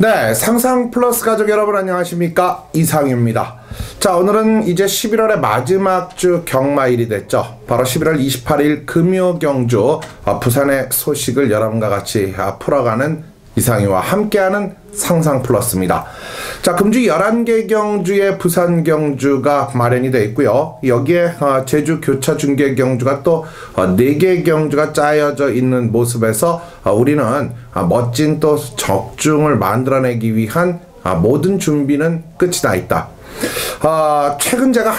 네, 상상 플러스 가족 여러분 안녕하십니까? 이상입니다. 자, 오늘은 이제 11월의 마지막 주 경마일이 됐죠. 바로 11월 28일 금요 경주 부산의 소식을 여러분과 같이 풀어가는 이상희와 함께하는 상상 플러스입니다. 자, 금주 11개 경주에 부산 경주가 마련이 되어 있고요. 여기에 제주 교차 중계 경주가 또 4개 경주가 짜여져 있는 모습에서 우리는 멋진 또 적중을 만들어내기 위한 모든 준비는 끝이 나 있다. 최근 제가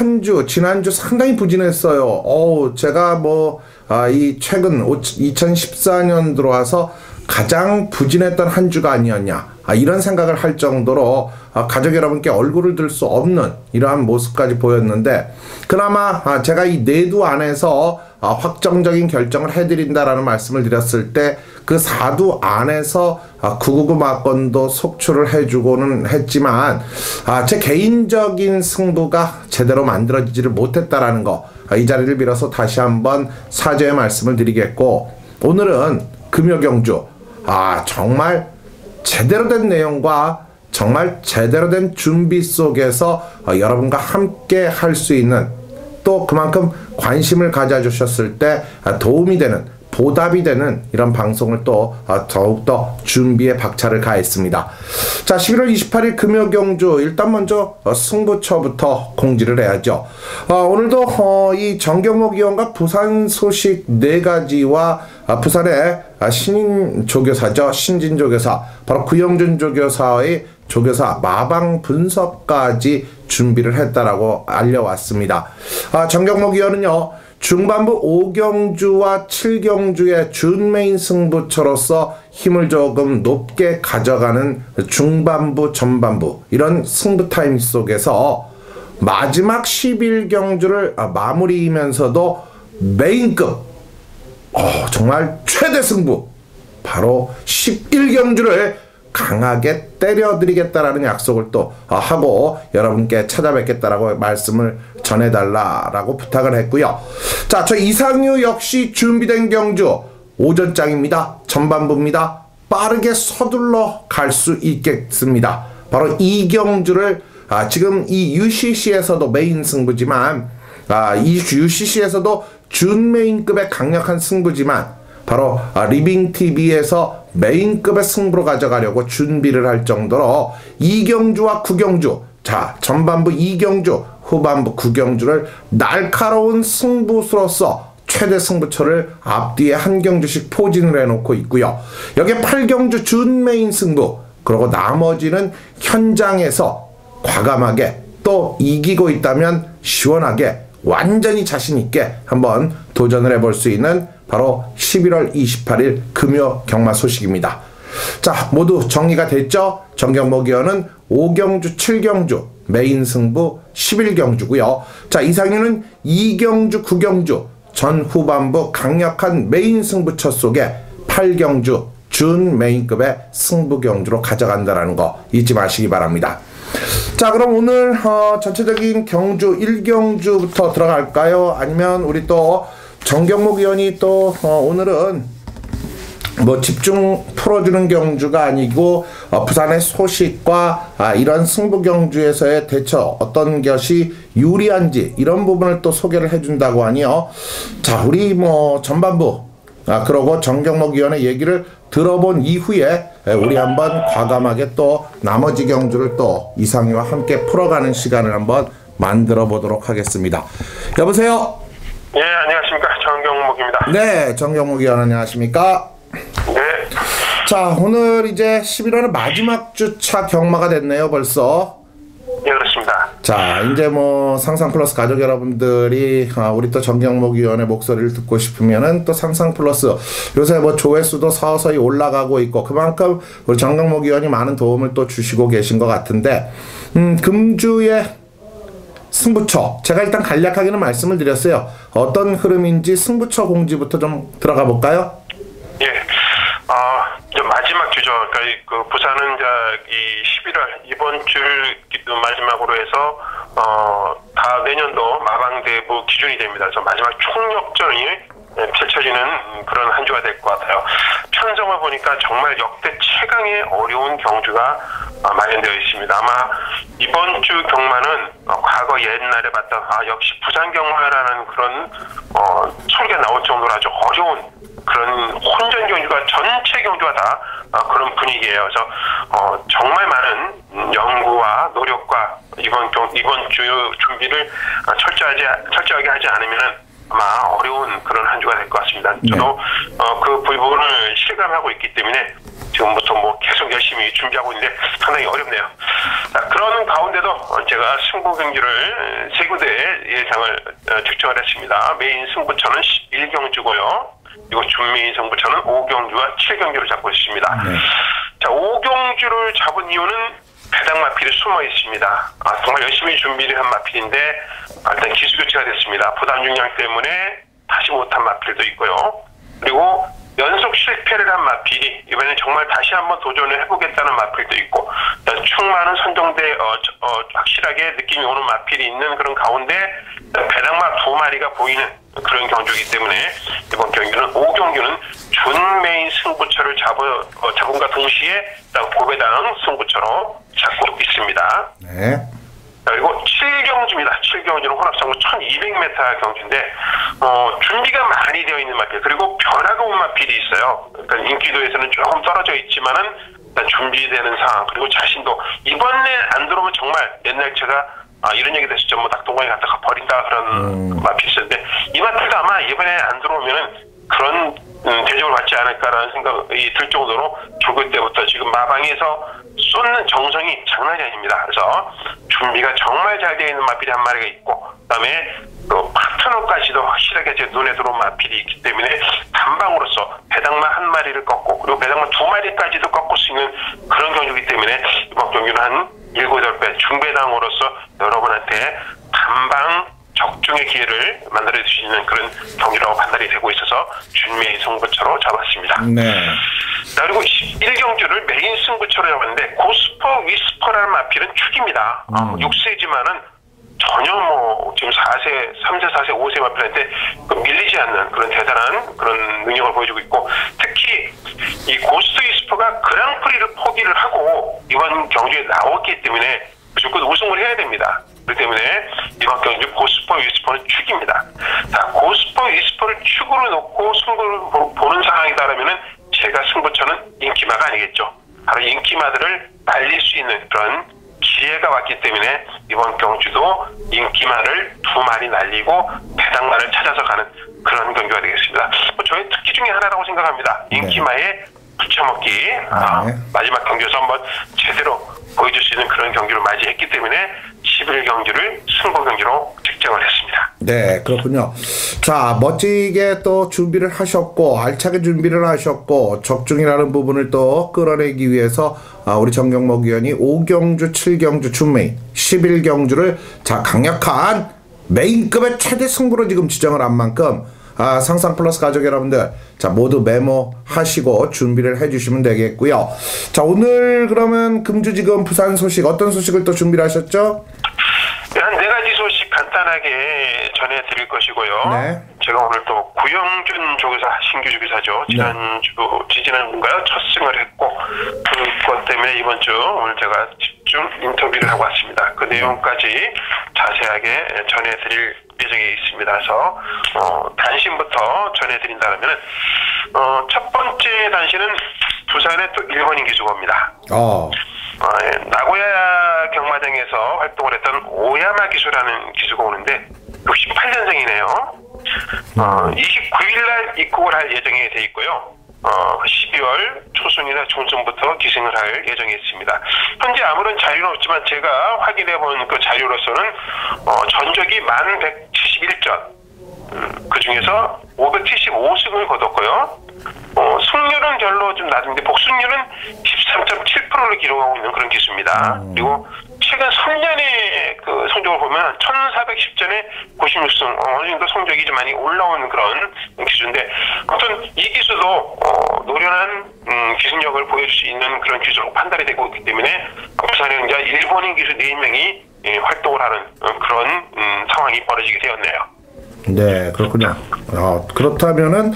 지난주 상당히 부진했어요. 제가 이 최근 2014년 들어와서 가장 부진했던 한 주가 아니었냐, 이런 생각을 할 정도로 가족 여러분께 얼굴을 들 수 없는 이러한 모습까지 보였는데, 그나마 제가 이 내두 안에서 확정적인 결정을 해드린다라는 말씀을 드렸을 때 그 4두 안에서 999 막건도 속출을 해주고는 했지만 제 개인적인 승부가 제대로 만들어지지를 못했다라는 거, 이 자리를 빌어서 다시 한번 사죄의 말씀을 드리겠고, 오늘은 금요경주 정말 제대로 된 내용과 정말 제대로 된 준비 속에서 여러분과 함께 할 수 있는, 또 그만큼 관심을 가져주셨을 때 도움이 되는, 보답이 되는 이런 방송을 또 더욱더 준비에 박차를 가했습니다. 자, 11월 28일 금요경주, 일단 먼저 승부처부터 공지를 해야죠. 오늘도 이 정경목 위원과 부산 소식 4가지와 부산의 신인 조교사죠. 신진 조교사, 바로 구영준 조교사의 조교사 마방 분석까지 준비를 했다라고 알려왔습니다. 정경목 위원은요, 중반부 5경주와 7경주의 준메인 승부처로서 힘을 조금 높게 가져가는 중반부, 전반부, 이런 승부 타임 속에서 마지막 11경주를 마무리이면서도 메인급, 정말 최대 승부, 바로 11경주를 강하게 때려드리겠다라는 약속을 또 하고 여러분께 찾아뵙겠다라고 말씀을 전해달라라고 부탁을 했고요. 자, 저 이상유 역시 준비된 경주 오전장입니다. 전반부입니다. 빠르게 서둘러 갈 수 있겠습니다. 바로 이 경주를 지금 이 UCC에서도 메인 승부지만, 이 UCC에서도 준메인급의 강력한 승부지만, 바로 리빙TV에서 메인급의 승부로 가져가려고 준비를 할 정도로 2경주와 9경주, 자, 전반부 2경주, 후반부 9경주를 날카로운 승부수로서 최대 승부처를 앞뒤에 한 경주씩 포진을 해놓고 있고요. 여기에 8경주 준메인 승부, 그리고 나머지는 현장에서 과감하게 또 이기고 있다면 시원하게 완전히 자신있게 한번 도전을 해볼 수 있는 바로 11월 28일 금요 경마 소식입니다. 자, 모두 정리가 됐죠? 정경목 위원은 5경주, 7경주 메인 승부 11경주고요. 자, 이상윤은 2경주, 9경주 전 후반부 강력한 메인 승부처 속에 8경주 준 메인급의 승부 경주로 가져간다라는 거 잊지 마시기 바랍니다. 자, 그럼 오늘 전체적인 경주 1경주부터 들어갈까요? 아니면 우리 또 정경목 위원이 또 오늘은 집중 풀어주는 경주가 아니고 부산의 소식과 이런 승부 경주에서의 대처, 어떤 것이 유리한지 이런 부분을 또 소개를 해준다고 하니요. 자, 우리 전반부 그러고 정경목 위원의 얘기를 들어본 이후에 우리 한번 과감하게 또 나머지 경주를 또 이상희와 함께 풀어가는 시간을 한번 만들어 보도록 하겠습니다. 여보세요? 예, 안녕하십니까. 정경목입니다. 네, 정경목 위원 안녕하십니까? 네. 자, 오늘 이제 11월의 마지막 주차 경마가 됐네요, 벌써. 예, 그렇습니다. 자, 이제 상상 플러스 가족 여러분들이 우리 또 정경목 위원의 목소리를 듣고 싶으면은 또 상상 플러스 요새 조회수도 서서히 올라가고 있고, 그만큼 우리 정경목 위원이 많은 도움을 또 주시고 계신 것 같은데, 금주의 승부처, 제가 일단 간략하게는 말씀을 드렸어요. 어떤 흐름인지 승부처 공지부터 좀 들어가 볼까요? 예. 마지막 주죠. 그러니까 부산은 이 11월 이번 주 마지막으로 해서 다 내년도 마방대부 기준이 됩니다. 그래서 마지막 총력전이 펼쳐지는 그런 한 주가 될 것 같아요. 편성을 보니까 정말 역대 최강의 어려운 경주가 마련되어 있습니다. 아마 이번 주 경마는 과거 옛날에 봤던 역시 부산 경마라는 그런 소리가 나올 정도로 아주 어려운 그런 혼전 경주가 전체 경주가 다 그런 분위기예요. 그래서 정말 많은 연구와 노력과 이번 주 준비를 철저하게 하지 않으면은 아마 어려운 그런 한 주가 될 것 같습니다. 저도 그 부분을 실감하고 있기 때문에 지금부터 뭐 계속 열심히 준비하고 있는데 상당히 어렵네요. 자, 그런 가운데도 제가 승부 경기를 세 군데의 예상을 측정을 했습니다. 메인 승부처는 11경주고요. 그리고 준메인 승부처는 5경주와 7경주를 잡고 있습니다. 자, 5경주를 잡은 이유는 배당 마필이 숨어 있습니다. 정말 열심히 준비를 한 마필인데 일단 기수 교체가 됐습니다. 부담 중량 때문에 다시 못한 마필도 있고요. 그리고 연속 실패를 한 마필이 이번에 정말 다시 한번 도전을 해보겠다는 마필도 있고 충만한 선정대 확실하게 느낌이 오는 마필이 있는 그런 가운데 배당마 두 마리가 보이는 그런 경주이기 때문에 이번 경기는 5경기는 준 메인 승부처를 잡음과 동시에 고배당 승부처로 잡고 있습니다. 네. 그리고 7경주입니다. 7경주는 혼합상부 1200m 경주인데 준비가 많이 되어 있는 마필 그리고 변화가 온 마필이 있어요. 그러니까 인기도에서는 조금 떨어져 있지만은 준비되는 상황 그리고 자신도 이번에 안 들어오면 정말 옛날 제가 이런 얘기도 했었죠. 뭐 낙동강에 갔다가 버린다 그런 마필이 있었는데 이 마필도 아마 이번에 안 들어오면은 그런 대접을 받지 않을까라는 생각이 들 정도로 조교 때부터 지금 마방에서 쏟는 정성이 장난이 아닙니다. 그래서 준비가 정말 잘 되어 있는 마필이 한 마리가 있고 그다음에 또 파트너까지도 확실하게 제 눈에 들어온 마필이 있기 때문에 단방으로서 배당마 한 마리를 꺾고 그리고 배당마 두 마리까지도 꺾을 수 있는 그런 경주이기 때문에 이번 경기는 한 7, 8배 중배당으로서 여러분한테 단방 적중의 기회를 만들어 주시는 그런 경기라고 판단이 되고 있어서 준메인 승부처로 잡았습니다. 네. 그리고 1경주를 메인 승부처로 잡았는데 고스퍼 위스퍼라는 마필은 축입니다. 6세지만은 전혀 뭐 지금 4세, 3세, 4세, 5세 마필한테 밀리지 않는 그런 대단한 그런 능력을 보여주고 있고 특히 이 고스트 위스퍼가 그랑프리를 포기를 하고 이번 경주에 나왔기 때문에 무조건 우승을 해야 됩니다. 그렇기 때문에 이번 경주 고스퍼 위스퍼는 축입니다. 자, 고스퍼 위스퍼를 축으로 놓고 승부를 보는 상황이다라면은 제가 승부처는 인기마가 아니겠죠. 바로 인기마들을 날릴 수 있는 그런 기회가 왔기 때문에 이번 경주도 인기마를 두 마리 날리고 배당마를 찾아서 가는 그런 경기가 되겠습니다. 저의 특기 중에 하나라고 생각합니다. 인기마에 붙여먹기 마지막 경기에서 한번 제대로 보여줄 수 있는 그런 경기를 맞이했기 때문에 11경기를 승부 경기로 측정을 했습니다. 네, 그렇군요. 자, 멋지게 또 준비를 하셨고 알차게 준비를 하셨고 적중이라는 부분을 또 끌어내기 위해서 우리 정경목 위원이 5경주, 7경주 준메인 11경주를 자 강력한 메인급의 최대 승부로 지금 지정을 한 만큼 상상 플러스 가족 여러분들 자 모두 메모하시고 준비를 해주시면 되겠고요. 자, 오늘 그러면 금주지금 부산 소식 어떤 소식을 또 준비를 하셨죠? 한 네 가지 소식 간단하게 전해드릴 것이고요. 네. 제가 오늘 또 구영준 조교사, 신규 조교사죠. 지지난주인가요? 첫 승을 했고 그것 때문에 이번 주 오늘 제가 집중 인터뷰를 하고 왔습니다. 그 내용까지 자세하게 전해드릴 예정에 있습니다. 그래서 단신부터 전해드린다면 첫 번째 단신은 부산의 또 일본인 기수고입니다. 나고야 경마장에서 활동을 했던 오야마 기수라는 기수가 오는데 68년생이네요. 29일날 입국을 할 예정이 돼 있고요. 12월 초순이나 중순부터 기승을 할 예정이 있습니다. 현재 아무런 자료는 없지만 제가 확인해본 그 자료로서는 전적이 1171전 그 중에서 575승을 거뒀고요. 승률은 별로 좀 낮은데 복승률은 13.7%를 기록하고 있는 그런 기수입니다. 그리고 최근 3년의 그 성적을 보면 1410전에 96승 어느 정도 성적이 좀 많이 올라오는 그런 기수인데 아무튼 이 기수도 노련한 기술력을 보여줄 수 있는 그런 기수로 판단이 되고 있기 때문에 부산에 이제 일본인 기수 4명이 활동을 하는 그런 상황이 벌어지게 되었네요. 네, 그렇군요. 그렇다면은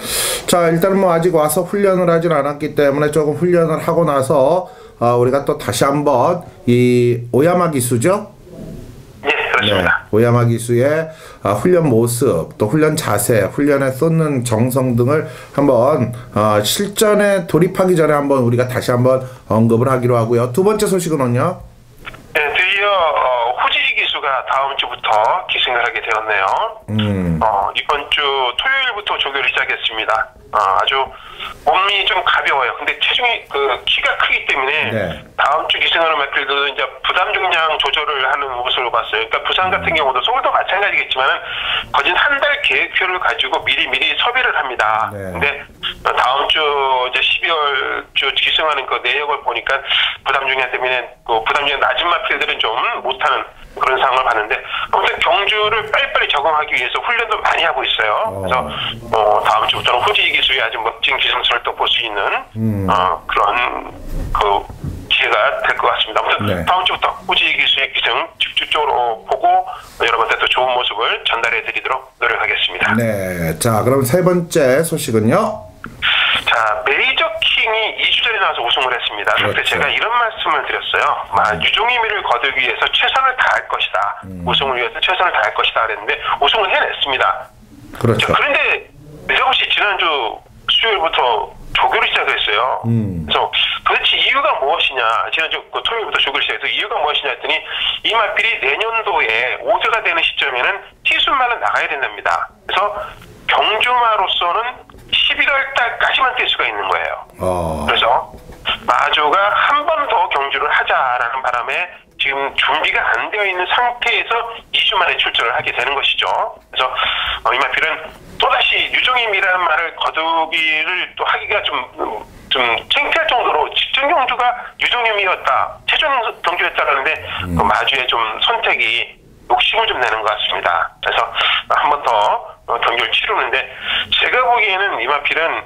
자 일단은 뭐 아직 와서 훈련을 하진 않았기 때문에 조금 훈련을 하고 나서 우리가 또 다시 한번 이 오야마 기수죠? 네, 그렇습니다. 네, 오야마 기수의 훈련 모습, 또 훈련 자세, 훈련에 쏟는 정성 등을 한번 실전에 돌입하기 전에 한번 우리가 다시 한번 언급을 하기로 하고요. 두 번째 소식은요? 네, 드디어 후지리 기수가 다음 주부터 기승을 하게 되었네요. 이번 주 토요일부터 조교를 시작했습니다. 아주 몸이 좀 가벼워요. 근데 체중이 키가 크기 때문에 네. 다음 주 기승하는 마필들도 이제 부담 중량 조절을 하는 모습을 봤어요. 그러니까 부산 같은 경우도 서울도 마찬가지겠지만은 거진 한 달 계획표를 가지고 미리 소비를 합니다. 네. 근데 다음 주 이제 12월 주 기승하는 그 내역을 보니까 부담 중량 때문에 부담 중량 낮은 마필들은 좀 못하는 그런 상황을 봤는데 아무튼 경주를 빨리빨리 적응하기 위해서 훈련도 많이 하고 있어요. 그래서 다음 주부터는 후지리 기수의 아주 멋진 기승선을 또 볼 수 있는 그런 기회가 될 것 같습니다. 아무튼 네. 다음 주부터 후지리 기수의 기승 집중적으로 보고 여러분한테 또 좋은 모습을 전달해 드리도록 노력하겠습니다. 네, 자 그럼 세 번째 소식은요? 자, 메이저킹이 2주 전에 나와서 우승을 했습니다. 그때 그렇죠. 제가 이런 말씀을 드렸어요. 유종의미를 거두기 위해서 최선을 다할 것이다. 우승을 위해서 최선을 다할 것이다 그랬는데 우승을 해냈습니다. 그렇죠. 자, 그런데 매정 씨 지난주 수요일부터 조교를 시작했어요. 그래서 도대체 이유가 무엇이냐? 지난주 토요일부터 조교를 시작해서 이유가 무엇이냐 했더니 이 마필이 내년도에 5세가 되는 시점에는 T순마를 나가야 된답니다. 그래서 경주마로서는 11월 달까지만 뛸 수가 있는 거예요. 그래서 마조가 한 번 더 경주를 하자라는 바람에 지금 준비가 안 되어 있는 상태에서 2주 만에 출전을 하게 되는 것이죠. 그래서 이 마필은 또다시 유종임이라는 말을 거두기를 또 하기가 좀 창피할 정도로 직전 경주가 유종임이었다, 최종 경주였다라는데 그 마주의 좀 선택이 욕심을 좀 내는 것 같습니다. 그래서 한 번 더 경주를 치르는데 제가 보기에는 이 마필은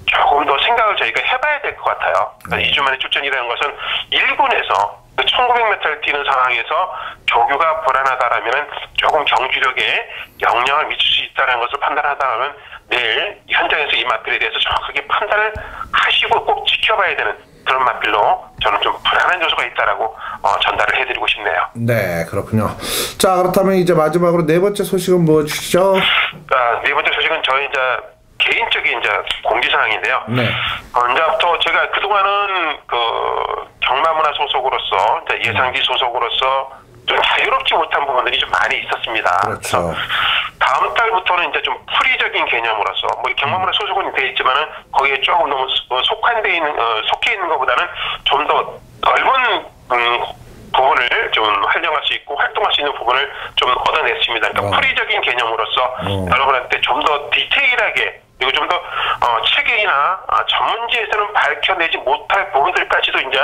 조금 더 생각을 저희가 해봐야 될 것 같아요. 그러니까 2주 만에 출전이라는 것은 1군에서 1900m를 뛰는 상황에서 조교가 불안하다라면 조금 경주력에 영향을 미칠 수 있다는 것을 판단하다면 내일 현장에서 이 마필에 대해서 정확하게 판단을 하시고 꼭 지켜봐야 되는 그런 마필로 저는 좀 불안한 요소가 있다라고 전달을 해드리고 싶네요. 네, 그렇군요. 자, 그렇다면 이제 마지막으로 네 번째 소식은 무엇이죠? 네 번째 소식은 저희 이제 개인적인 이제 공지 사항인데요. 네. 이제부터 제가 그동안은 경마문화 소속으로서 예상지 소속으로서 좀 자유롭지 못한 부분들이 좀 많이 있었습니다. 그렇죠. 그래서 다음 달부터는 이제 좀 프리적인 개념으로서 경마문화 소속은 돼 있지만은 거기에 조금 너무 속해 있는 것보다는 좀 더 넓은 부분을 좀 활용할 수 있고 활동할 수 있는 부분을 좀 얻어냈습니다. 그러니까 프리적인 개념으로서 여러분한테 좀 더 디테일하게 그리고 좀 더 체계나 전문지에서는 밝혀내지 못할 부분들까지도 이제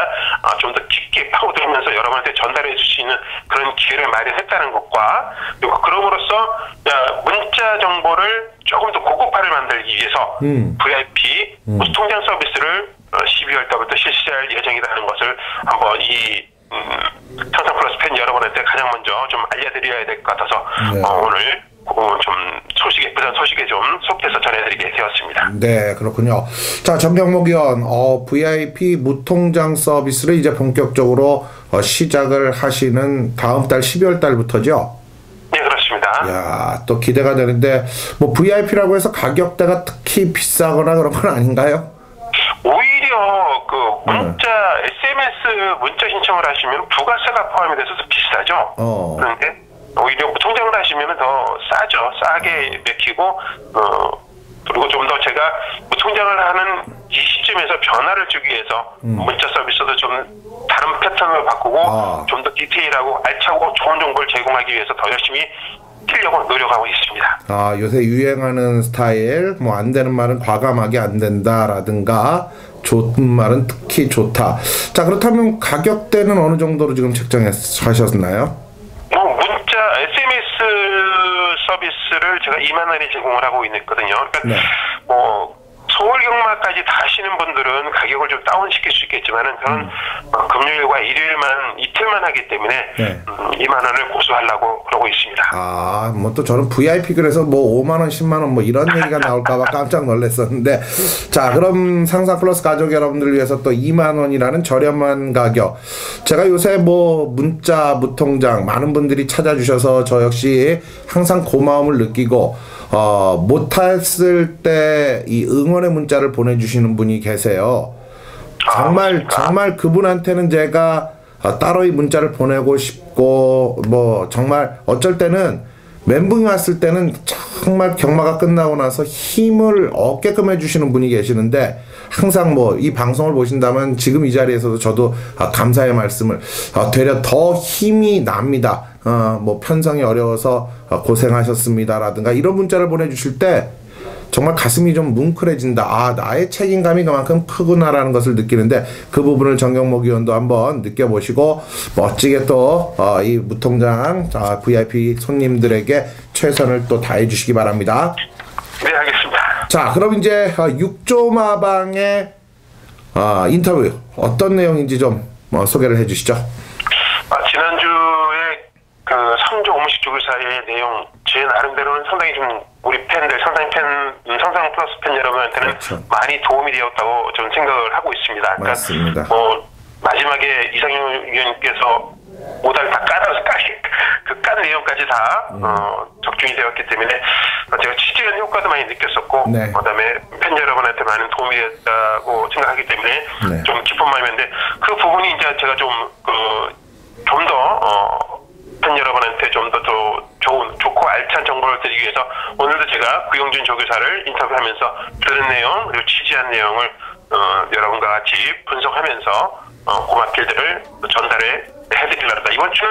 좀 더 깊게 파고들면서 여러분한테 전달해 줄 수 있는 그런 기회를 마련했다는 것과 그리고 그럼으로써 문자 정보를 조금 더 고급화를 만들기 위해서 VIP 통장 서비스를 12월 달부터 실시할 예정이라는 것을 한번 이 천상 플러스 팬 여러분한테 가장 먼저 좀 알려드려야 될 것 같아서 오늘 좀 부산 소식에 좀 속해서 전해드리게 되었습니다. 네, 그렇군요. 자, 정경목 의원, VIP 무통장 서비스를 이제 본격적으로 시작을 하시는 다음 달 12월 달부터죠? 네, 그렇습니다. 야, 또 기대가 되는데 뭐 VIP라고 해서 가격대가 특히 비싸거나 그런 건 아닌가요? 오히려 문자 SMS 문자 신청을 하시면 부가세가 포함이 돼서 비싸죠. 그런데 오히려 통장을 하시면 더 싸죠. 싸게 맥히고 그리고 좀 더 제가 통장을 하는 이 시점에서 변화를 주기 위해서 문자 서비스도 좀 다른 패턴을 바꾸고 좀 더 디테일하고 알차고 좋은 정보를 제공하기 위해서 더 열심히 뛰려고 노력하고 있습니다. 요새 유행하는 스타일, 뭐 안 되는 말은 과감하게 안 된다라든가 좋은 말은 특히 좋다. 자, 그렇다면 가격대는 어느 정도로 지금 책정하셨나요? 문자 SMS 서비스를 제가 2만 원에 제공을 하고 있거든요. 그러니까 서울 경마까지 다 하시는 분들은 가격을 좀 다운시킬 수 있겠지만은 저는 금요일과 일요일만 이틀만 하기 때문에 네. 2만 원을 고수하려고 그러고 있습니다. 아, 뭐 또 저는 VIP 그래서 뭐 5만 원, 10만 원 뭐 이런 얘기가 나올까봐 깜짝 놀랐었는데, 자, 그럼 상상 플러스 가족 여러분들을 위해서 또 2만 원이라는 저렴한 가격. 제가 요새 뭐 문자, 무통장 많은 분들이 찾아주셔서 저 역시 항상 고마움을 느끼고, 못했을 때 이 응원의 문자를 보내주시는 분이 계세요. 정말 그분한테는 제가 따로 이 문자를 보내고 싶고, 뭐 정말 어쩔 때는 멘붕이 왔을 때는 정말 경마가 끝나고 나서 힘을 얻게끔 해주시는 분이 계시는데, 항상 뭐 이 방송을 보신다면 지금 이 자리에서도 저도 감사의 말씀을, 되려 더 힘이 납니다. 뭐 편성이 어려워서 고생하셨습니다 라든가 이런 문자를 보내주실 때 정말 가슴이 좀 뭉클해진다. 아, 나의 책임감이 그만큼 크구나라는 것을 느끼는데, 그 부분을 정경목 의원도 한번 느껴보시고 멋지게 또 이 무통장 VIP 손님들에게 최선을 또 다해 주시기 바랍니다. 네, 알겠습니다. 자, 그럼 이제 6조 마방의 인터뷰 어떤 내용인지 좀 소개를 해 주시죠. 지난주에 그 3조 5문식 조교사의 내용, 제 나름대로는 상당히 좀 우리 팬들, 상상 플러스 팬 여러분한테는 그렇죠. 많이 도움이 되었다고 저는 생각을 하고 있습니다. 그러니까 맞습니다. 마지막에 이상윤 의원님께서 모달 다 깔아서 깐 내용까지 다 적중이 되었기 때문에 제가 취재한 효과도 많이 느꼈었고, 네. 그다음에 팬 여러분한테 많은 도움이 됐다고 생각하기 때문에 네. 좀 기쁜 마음인데, 그 부분이 이제 제가 좀 더 팬 여러분한테 좀 더 좋고 알찬 정보를 드리기 위해서 오늘도 제가 구용준 조교사를 인터뷰하면서 들은 내용 그리고 취재한 내용을 여러분과 같이 분석하면서 고맙게들을 전달해 해드리려고 합니다. 이번 주는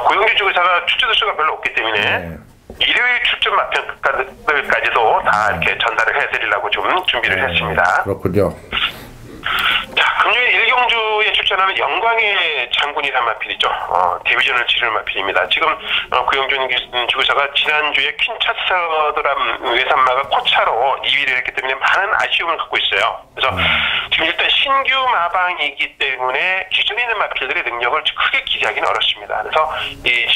구용준 조교사가 출제 수가 별로 없기 때문에 네. 일요일 출전 마편까지도 다 이렇게 전달을 해드리려고 좀 준비를 했습니다. 그렇군요. 자, 금요일 일경주에 출전하는 영광의 장군이라는 마필이죠. 데뷔전을 치를 마필입니다. 지금 구용준 주교사가 지난주에 퀸차스드람 외산마가 코차로 2위를 했기 때문에 많은 아쉬움을 갖고 있어요. 그래서 지금 일단 신규 마방이기 때문에 기존에 있는 마필들의 능력을 크게 기대하기는 어렵습니다. 그래서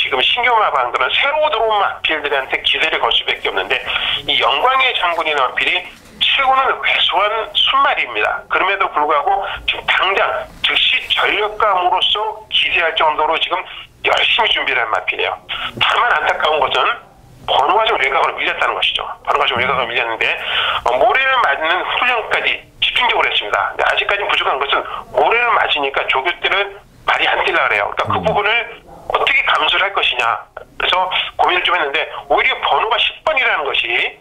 지금 신규 마방들은 새로 들어온 마필들한테 기대를 걸 수밖에 없는데, 이 영광의 장군이라는 마필이 치고는 왜소한 순말입니다. 그럼에도 불구하고 지금 당장 즉시 전력감으로서 기대할 정도로 지금 열심히 준비를 한 마필이에요. 다만 안타까운 것은 번호가 좀 외곽으로 밀렸다는 것이죠. 번호가 좀 외곽으로 밀렸는데 모래를 맞는 훈련까지 집중적으로 했습니다. 근데 아직까지 부족한 것은 모래를 맞으니까 조교 때는 말이 안 되려고 그래요. 그러니까 그 부분을 어떻게 감수를 할 것이냐. 그래서 고민을 좀 했는데, 오히려 번호가 10번이라는 것이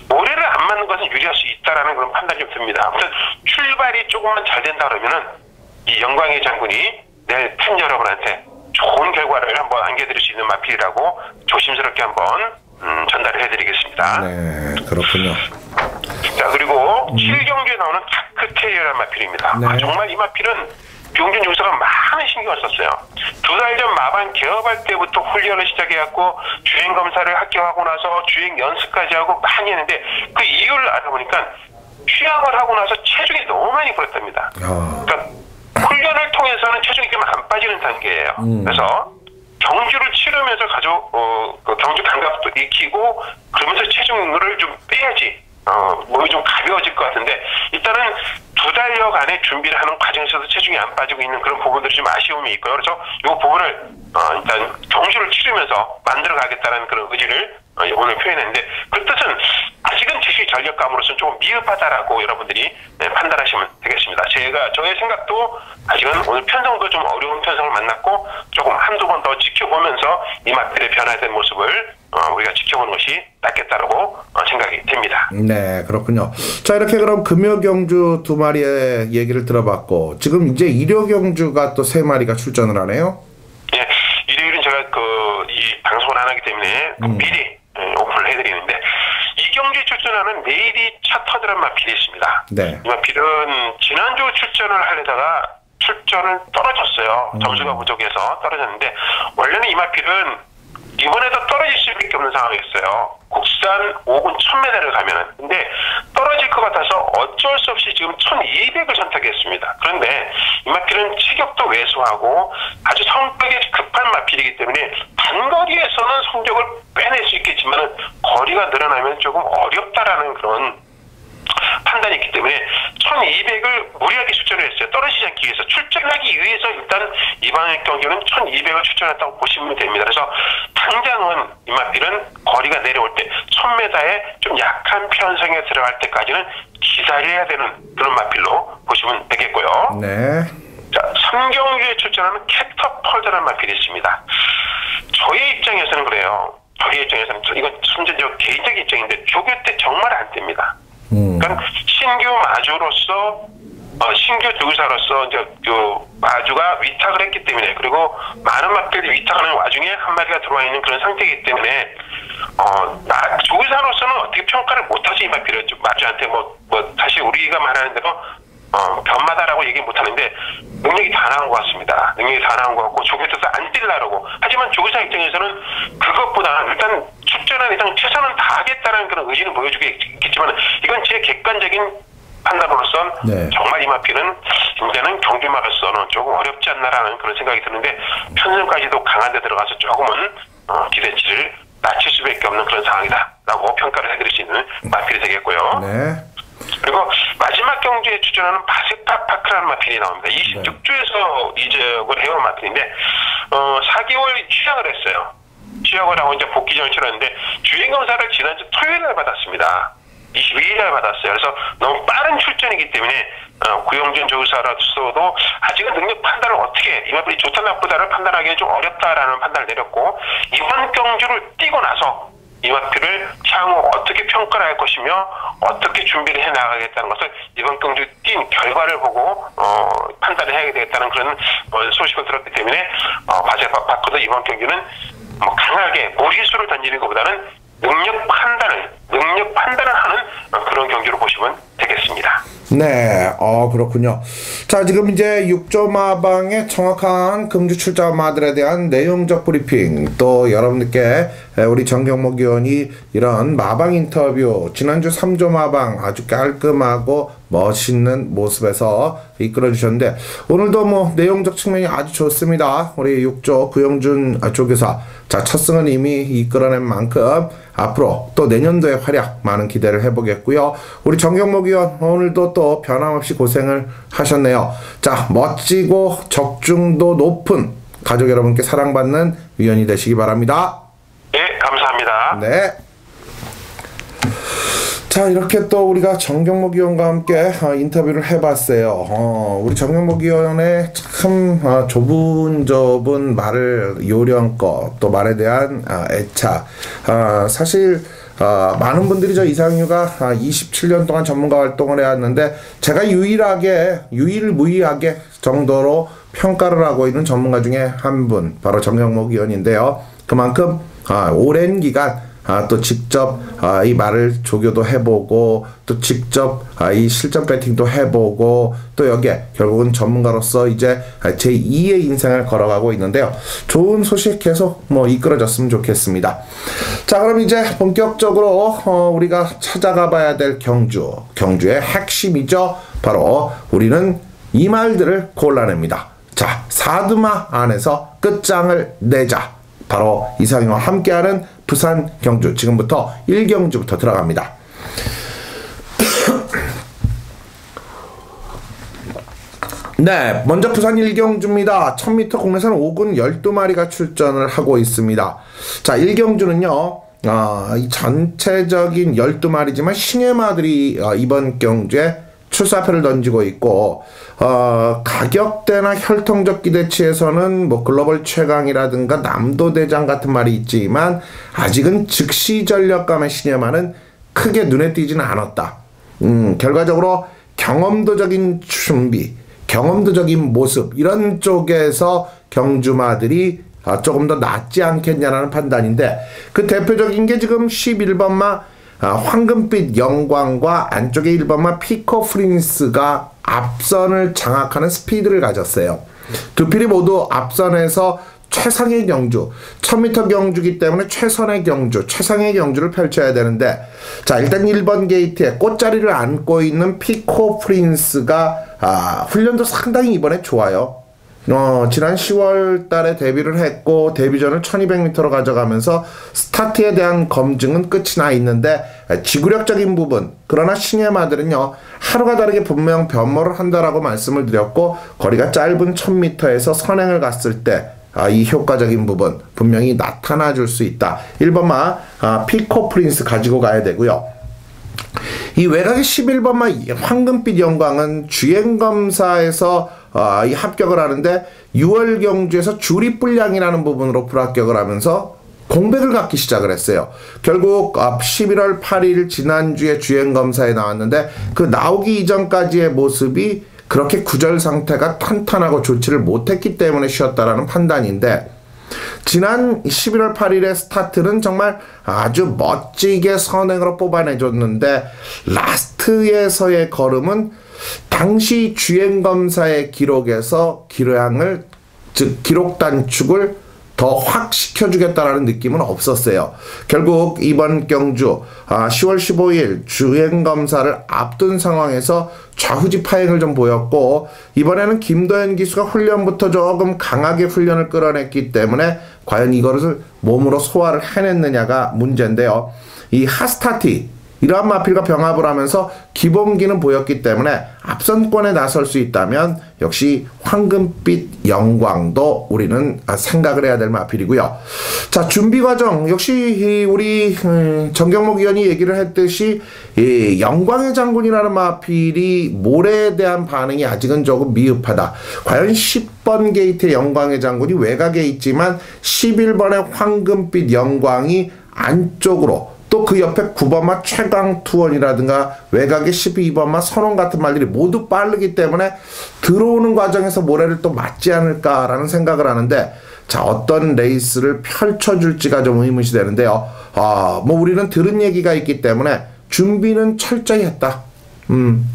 모래를 안 맞는 것은 유리할 수 있다라는 그런 판단이 좀 듭니다. 아무튼 출발이 조금만 잘 된다 그러면은 이 영광의 장군이 내 팬 여러분한테 좋은 결과를 한번 안겨드릴 수 있는 마필이라고 조심스럽게 한번 전달을 해드리겠습니다. 네, 그렇군요. 자, 그리고 7경기에 나오는 다크테일이라는 마필입니다. 네. 정말 이 마필은 구용준 조교사가 많은 신경을 썼어요. 2달 전 마방 개업할 때부터 훈련을 시작해갖고 주행 검사를 합격하고 나서 주행 연습까지 하고 많이 했는데, 그 이유를 알아보니까 휴양을 하고 나서 체중이 너무 많이 불었답니다. 그러니까 훈련을 통해서는 체중이 좀 안 빠지는 단계예요. 그래서 경주를 치르면서 경주 감각도 익히고 그러면서 체중을 좀 빼야지 몸이 좀 가벼워질 것 같은데, 일단은 2달여간의 준비를 하는 과정에서도 체중이 안 빠지고 있는 그런 부분들이 좀 아쉬움이 있고요. 그래서 이 부분을 일단 경주를 치르면서 만들어 가겠다는 그런 의지를 오늘 표현했는데, 그 뜻은 아직은 즉시 전력감으로서는 조금 미흡하다라고 여러분들이 판단하시면 되겠습니다. 저의 생각도 아직은 오늘 편성도 좀 어려운 편성을 만났고, 조금 한두 번 더 지켜보면서 이 마필의 변화된 모습을 우리가 지켜보는 것이 낫겠다라고 생각이 됩니다. 네, 그렇군요. 자, 이렇게 그럼 금요 경주 2마리의 얘기를 들어봤고, 지금 이제 일요 경주가 또 3마리가 출전을 하네요. 예, 일요일은 제가 이 방송을 안 하기 때문에 미리 오픈을 해드리는데, 이 경기에 출전하는 내일이 차터드란 마필이 있습니다. 네. 이 마필은 지난주 출전을 하려다가 출전을 떨어졌어요. 점수가 부족해서 떨어졌는데, 원래는 이 마필은 이번에도 떨어질 수밖에 없는 상황이었어요. 국산 5군 1000m를 가면은. 근데 떨어질 것 같아서 어쩔 수 없이 지금 1200을 선택했습니다. 그런데 이 마필은 체격도 왜소하고 아주 성격이 급한 마필이기 때문에 단거리에서는 성적을 빼낼 수 있겠지만 거리가 늘어나면 조금 어렵다라는 그런 판단이 있기 때문에 1200을 무리하게 추천을 했어요. 떨어지지 않기 위해서. 출전하기 위해서 일단 이번 경기는 1200을 추천했다고 보시면 됩니다. 그래서 당장은 이마필은 거리가 내려올 때 1000m에 좀 약한 편성에 들어갈 때까지는 기다려야 되는 그런 마필로 보시면 되겠고요. 네. 자, 3경기에 출전하는 캐터펄드라는 마필이 있습니다. 저의 입장에서는 그래요. 저의 입장에서는 이건 순전적 개인적 입장인데 조교 때 정말 안 됩니다. 그러니까 신규 마주로서 신규 조교사로서 이제 그 마주가 위탁을 했기 때문에 그리고 많은 마필이 위탁하는 와중에 한 마리가 들어와 있는 그런 상태이기 때문에 조교사로서는 어떻게 평가를 못하지 이 마필을 마주한테 뭐 다시 우리가 말하는 대로 변마다라고 얘기 못하는데 능력이 다 나온 것 같습니다. 능력이 다 나온 것 같고 조교사도 안 뛸라라고 하지만 조교사 입장에서는 그것보다 일단 출전한 이상 최선은 다하겠다는 그런 의지는 보여주겠지만 이건 제 객관적인 판단으로선 네. 정말 이 마필은 이제는 경주마로서는 조금 어렵지 않나라는 그런 생각이 드는데 편성까지도 강한 데 들어가서 조금은 기대치를 낮출 수밖에 없는 그런 상황이다라고 평가를 해드릴 수 있는 마필이 되겠고요. 네. 그리고 마지막 경기에 출전하는 바세파 파크라는 마필이 나옵니다. 26주에서 이적을 해온 마필인데 4개월 취약을 했어요. 취약을 하고 이제 복귀전을 치렀는데 주행검사를 지난주 토요일날 받았습니다. 22일날 받았어요. 그래서 너무 빠른 출전이기 때문에 구영준 조교사로서도 아직은 능력 판단을 어떻게 이 마필이 좋다 나쁘다를 판단하기는 좀 어렵다라는 판단을 내렸고 이번 경주를 뛰고 나서 이 마필을 향후 어떻게 평가를 할 것이며 어떻게 준비를 해 나가겠다는 것을 이번 경주 뛴 결과를 보고 판단을 해야 되겠다는 그런 소식을 들었기 때문에 바세파 파크도 이번 경기는 강하게 무리수를 던지는 것보다는 능력 판단을 하는 그런 경기로 보시면 되겠습니다. 네, 그렇군요. 자, 지금 이제 6조 마방의 정확한 금주 출자마들에 대한 내용적 브리핑, 또 여러분들께 우리 정경목 의원이 이런 마방 인터뷰, 지난주 3조 마방 아주 깔끔하고 멋있는 모습에서 이끌어 주셨는데, 오늘도 뭐 내용적 측면이 아주 좋습니다. 우리 6조 구영준 조교사. 자, 첫 승은 이미 이끌어낸 만큼 앞으로 또 내년도의 활약 많은 기대를 해보겠고요. 우리 정경목 의원 오늘도 또 변함없이 고생을 하셨네요. 자, 멋지고 적중도 높은 가족 여러분께 사랑받는 위원이 되시기 바랍니다. 네, 감사합니다. 네. 자, 이렇게 또 우리가 정경목 의원과 함께 인터뷰를 해봤어요. 우리 정경목 의원의 참 좁은 말을 요령껏 또 말에 대한 애착. 사실 많은 분들이 저 이상유가 27년 동안 전문가 활동을 해왔는데 제가 유일무이하게 정도로 평가를 하고 있는 전문가 중에 한 분, 바로 정경목 의원인데요. 그만큼 오랜 기간 또 직접 이 말을 조교도 해보고 또 직접 이 실전 배팅도 해보고 또 여기에 결국은 전문가로서 이제 제2의 인생을 걸어가고 있는데요. 좋은 소식 계속 이끌어졌으면 좋겠습니다. 자, 그럼 이제 본격적으로 우리가 찾아가 봐야 될 경주의 핵심이죠. 바로 우리는 이 말들을 골라냅니다. 자, 사두마 안에서 끝장을 내자. 바로 이상희와 함께하는 부산 경주, 지금부터 1경주부터 들어갑니다. 네, 먼저 부산 1경주입니다. 1000m 국내선 5군 12마리가 출전을 하고 있습니다. 자, 1경주는요, 이 전체적인 12마리지만 신예마들이 이번 경주에 출사표를 던지고 있고, 가격대나 혈통적 기대치에서는 글로벌 최강이라든가 남도대장 같은 말이 있지만 아직은 즉시 전력감의 신예마는 크게 눈에 띄지는 않았다. 결과적으로 경험도적인 준비, 경험도적인 모습, 이런 쪽에서 경주마들이 조금 더 낫지 않겠냐라는 판단인데, 그 대표적인 게 지금 11번마 황금빛 영광과 안쪽에 1번마 피코 프린스가 앞선을 장악하는 스피드를 가졌어요. 두 필이 모두 앞선에서 최상의 경주, 1000m 경주기 때문에 최선의 경주, 최상의 경주를 펼쳐야 되는데, 자, 일단 1번 게이트에 꽃자리를 안고 있는 피코 프린스가 훈련도 상당히 이번에 좋아요. 지난 10월 달에 데뷔를 했고 데뷔전을 1200m로 가져가면서 스타트에 대한 검증은 끝이 나 있는데, 지구력적인 부분, 그러나 신의 마들은요 하루가 다르게 분명 변모를 한다라고 말씀을 드렸고, 거리가 짧은 1000m에서 선행을 갔을 때 이 효과적인 부분 분명히 나타나 줄 수 있다. 1번마 피코 프린스 가지고 가야 되고요. 이 외곽의 11번마 황금빛 영광은 주행검사에서 이 합격을 하는데 6월 경주에서 주립불량이라는 부분으로 불합격을 하면서 공백을 갖기 시작을 했어요. 결국 11월 8일 지난주에 주행검사에 나왔는데, 그 나오기 이전까지의 모습이 그렇게 구절 상태가 탄탄하고 좋지를 못했기 때문에 쉬었다라는 판단인데, 지난 11월 8일의 스타트는 정말 아주 멋지게 선행으로 뽑아내줬는데, 라스트에서의 걸음은 당시 주행검사의 기록에서 기량을, 즉 기록 단축을 더 확 시켜주겠다라는 느낌은 없었어요. 결국 이번 경주 10월 15일 주행검사를 앞둔 상황에서 좌후지 파행을 좀 보였고, 이번에는 김도현 기수가 훈련부터 조금 강하게 훈련을 끌어냈기 때문에 과연 이것을 몸으로 소화를 해냈느냐가 문제인데요. 이 하스타티, 이러한 마필과 병합을 하면서 기본기는 보였기 때문에 앞선권에 나설 수 있다면 역시 황금빛 영광도 우리는 생각을 해야 될 마필이고요. 자, 준비 과정 역시 우리 정경목 위원이 얘기를 했듯이 이 영광의 장군이라는 마필이 모래에 대한 반응이 아직은 조금 미흡하다. 과연 10번 게이트의 영광의 장군이 외곽에 있지만 11번의 황금빛 영광이 안쪽으로, 또 그 옆에 9번마 최강투원이라든가 외곽의 12번마 선원 같은 말들이 모두 빠르기 때문에 들어오는 과정에서 모래를 또 맞지 않을까라는 생각을 하는데, 자, 어떤 레이스를 펼쳐줄지가 좀 의문이 되는데요. 뭐 우리는 들은 얘기가 있기 때문에 준비는 철저히 했다.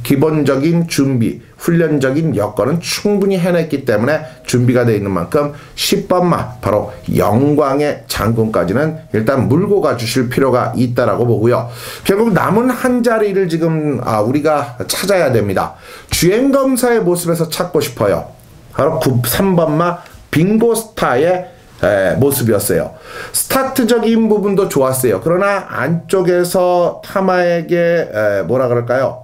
기본적인 준비, 훈련적인 여건은 충분히 해냈기 때문에 준비가 되어 있는 만큼 10번마 바로 영광의 장군까지는 일단 물고 가주실 필요가 있다라고 보고요. 결국 남은 한 자리를 지금 우리가 찾아야 됩니다. 주행검사의 모습에서 찾고 싶어요. 바로 3번마 빙고스타의 모습이었어요. 스타트적인 부분도 좋았어요. 그러나 안쪽에서 타마에게 뭐라 그럴까요?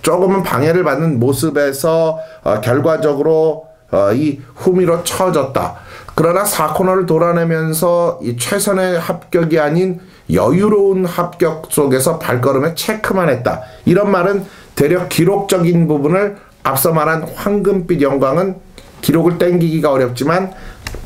조금은 방해를 받는 모습에서 결과적으로 이 후미로 쳐졌다. 그러나 4코너를 돌아내면서 이 최선의 합격이 아닌 여유로운 합격 속에서 발걸음에 체크만 했다. 이런 말은 대략 기록적인 부분을 앞서 말한 황금빛 영광은 기록을 땡기기가 어렵지만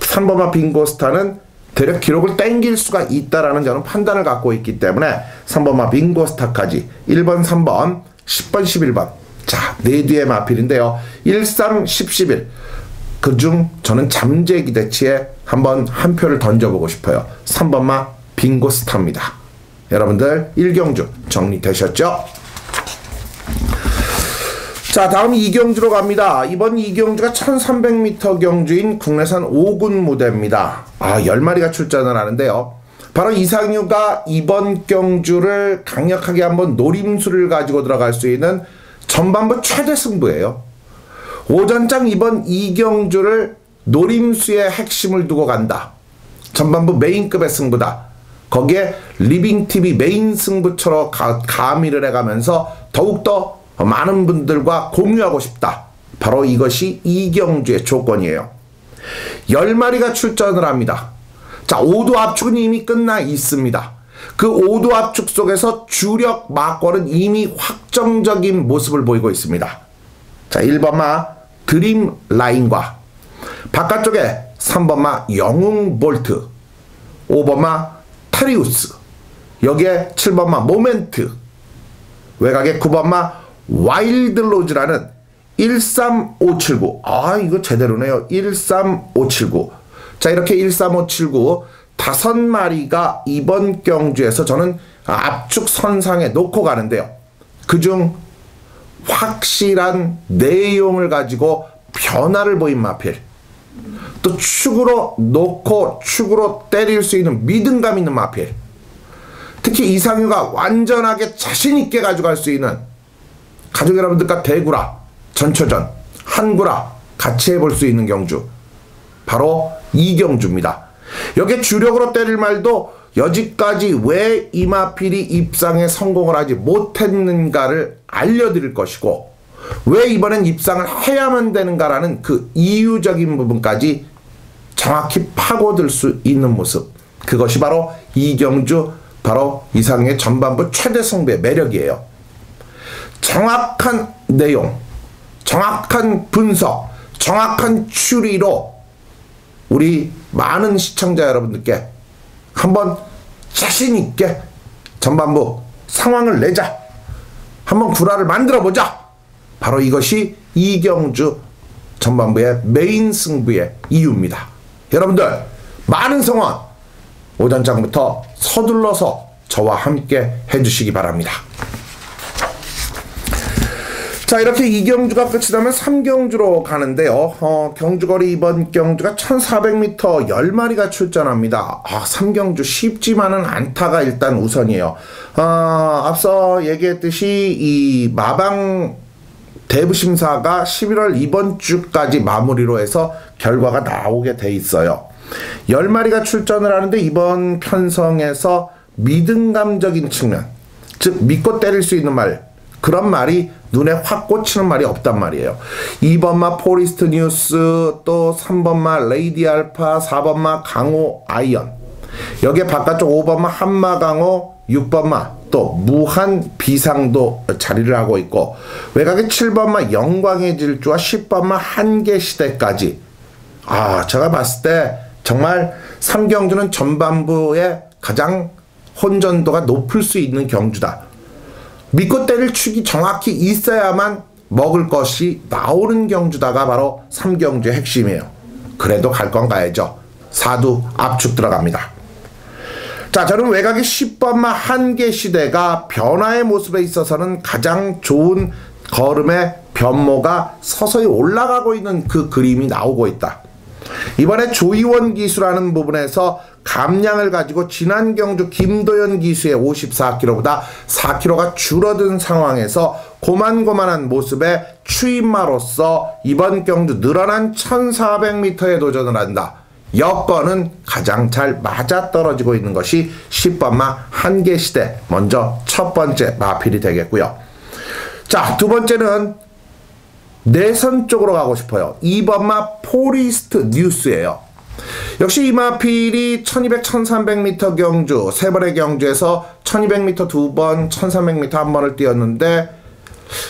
3번마 빙고스타는 대략 기록을 땡길 수가 있다라는 저는 판단을 갖고 있기 때문에 3번마 빙고스타까지 1번, 3번, 10번, 11번. 자, 네 뒤의 마필인데요. 1, 3, 10, 11. 그중 저는 잠재 기대치에 한번 한 표를 던져보고 싶어요. 3번마 빙고스타입니다. 여러분들 1경주 정리되셨죠? 자, 다음 2경주로 갑니다. 이번 2경주가 1300m 경주인 국내산 5군 무대입니다. 10마리가 출전을 하는데요. 바로 이상유가 이번 경주를 강력하게 한번 노림수를 가지고 들어갈 수 있는 전반부 최대 승부예요. 오전장 이번 2경주를 노림수의 핵심을 두고 간다. 전반부 메인급의 승부다. 거기에 리빙TV 메인 승부처로 가미를 해가면서 더욱더 많은 분들과 공유하고 싶다. 바로 이것이 2경주의 조건이에요. 10마리가 출전을 합니다. 자, 5도 압축은 이미 끝나 있습니다. 그 5도 압축 속에서 주력 마권은 이미 확정적인 모습을 보이고 있습니다. 자, 1번마 드림 라인과 바깥쪽에 3번마 영웅 볼트, 5번마 테리우스, 여기에 7번마 모멘트, 외곽에 9번마 와일드 로즈라는 13579. 이거 제대로네요. 13579. 자, 이렇게 13579 5마리가 이번 경주에서 저는 압축 선상에 놓고 가는데요. 그중 확실한 내용을 가지고 변화를 보인 마필, 또 축으로 놓고 축으로 때릴 수 있는 믿음감 있는 마필. 특히 이상유가 완전하게 자신있게 가져갈 수 있는 가족 여러분들과 대구라, 전초전, 한구라 같이 해볼 수 있는 경주. 바로 이경주입니다. 여기에 주력으로 때릴 말도 여지까지 왜 이 마필이 입상에 성공을 하지 못했는가를 알려드릴 것이고 왜 이번엔 입상을 해야만 되는가라는 그 이유적인 부분까지 정확히 파고들 수 있는 모습. 그것이 바로 이경주, 바로 이상의 전반부 최대 승부의 매력이에요. 정확한 내용, 정확한 분석, 정확한 추리로 우리 많은 시청자 여러분들께 한번 자신있게 전반부 상황을 내자. 한번 구라를 만들어보자. 바로 이것이 이경주 전반부의 메인 승부의 이유입니다. 여러분들 많은 성원 오전장부터 서둘러서 저와 함께 해주시기 바랍니다. 자, 이렇게 이경주가 끝이 나면 3경주로 가는데요. 경주거리 이번 경주가 1400m 10마리가 출전합니다. 3경주 쉽지만은 않다가 일단 우선이에요. 앞서 얘기했듯이 이 마방 대부심사가 11월 이번 주까지 마무리로 해서 결과가 나오게 돼 있어요. 10마리가 출전을 하는데 이번 편성에서 믿음감적인 측면, 즉 믿고 때릴 수 있는 말, 그런 말이 눈에 확 꽂히는 말이 없단 말이에요. 2번마 포리스트 뉴스, 또 3번마 레이디 알파, 4번마 강호 아이언, 여기에 바깥쪽 5번마 한마강호, 6번마 또 무한 비상도 자리를 하고 있고, 외곽에 7번마 영광의 질주와 10번마 한계시대까지. 제가 봤을 때 정말 3경주는 전반부에 가장 혼전도가 높을 수 있는 경주다. 믿고 때릴 축이 정확히 있어야만 먹을 것이 나오는 경주다가 바로 3경주의 핵심이에요. 그래도 갈 건 가야죠. 사두 압축 들어갑니다. 자, 저는 외곽의 10번마 한계시대가 변화의 모습에 있어서는 가장 좋은 걸음의 변모가 서서히 올라가고 있는 그 그림이 나오고 있다. 이번에 조이원 기수라는 부분에서 감량을 가지고 지난 경주 김도현 기수의 54kg보다 4kg가 줄어든 상황에서 고만고만한 모습의 추임마로서 이번 경주 늘어난 1400m에 도전을 한다. 여건은 가장 잘 맞아떨어지고 있는 것이 10번마 한계시대, 먼저 첫 번째 마필이 되겠고요. 자, 두 번째는 내선 쪽으로 가고 싶어요. 2번마 포리스트 뉴스예요. 역시 이 마필이 1200, 1300m 경주, 세 번의 경주에서 1200m 두 번, 1300m 한 번을 뛰었는데,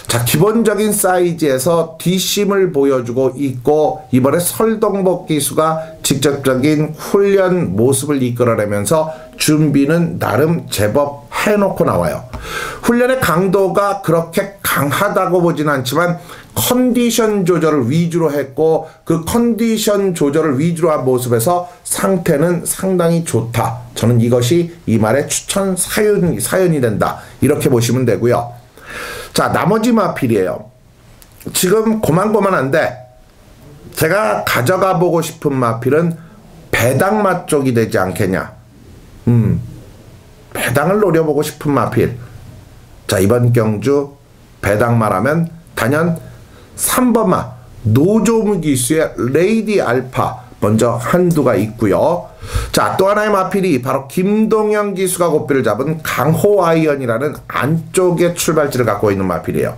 자, 기본적인 사이즈에서 뒷심을 보여주고 있고, 이번에 설동복 기수가 직접적인 훈련 모습을 이끌어내면서 준비는 나름 제법 해놓고 나와요. 훈련의 강도가 그렇게 강하다고 보진 않지만 컨디션 조절을 위주로 했고, 그 컨디션 조절을 위주로 한 모습에서 상태는 상당히 좋다. 저는 이것이 이 말의 추천 사연이 된다. 이렇게 보시면 되고요. 자, 나머지 마필이에요. 지금 고만고만한데 제가 가져가 보고 싶은 마필은 배당마 쪽이 되지 않겠냐. 배당을 노려보고 싶은 마필. 자, 이번 경주 배당마라면 단연 3번마 노조무 기수의 레이디 알파 먼저 한두가 있고요. 자, 또 하나의 마필이 바로 김동영 기수가 고삐를 잡은 강호 아이언이라는 안쪽의 출발지를 갖고 있는 마필이에요.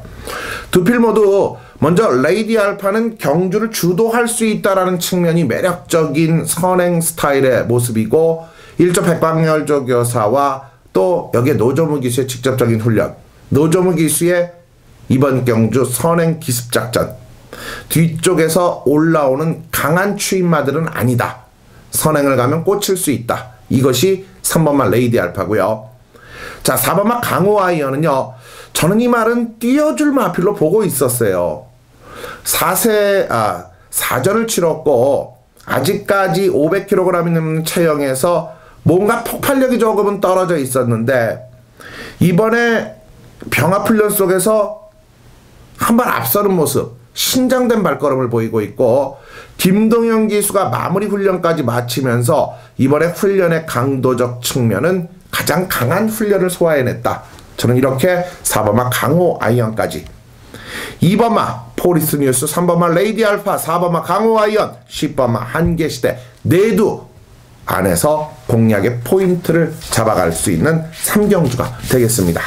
두 필 모두 먼저 레이디 알파는 경주를 주도할 수 있다라는 측면이 매력적인 선행 스타일의 모습이고, 1조 백방열조 교사와 또 여기에 노조무 기수의 직접적인 훈련, 노조무 기수의 이번 경주 선행 기습작전, 뒤쪽에서 올라오는 강한 추임마들은 아니다. 선행을 가면 꽂힐 수 있다. 이것이 3번마 레이디 알파고요. 자, 4번마 강호 아이언은요, 저는 이 말은 띄워줄 마필로 보고 있었어요. 4전을 치렀고 아직까지 500kg 있는 체형에서 뭔가 폭발력이 조금은 떨어져 있었는데, 이번에 병합훈련 속에서 한 발 앞서는 모습, 신장된 발걸음을 보이고 있고, 김동현 기수가 마무리 훈련까지 마치면서 이번에 훈련의 강도적 측면은 가장 강한 훈련을 소화해냈다. 저는 이렇게 4번마 강호 아이언까지, 2번마 포리스 뉴스, 3번마 레이디 알파, 4번마 강호 아이언, 10번마 한계시대 내두 안에서 공략의 포인트를 잡아갈 수 있는 3경주가 되겠습니다.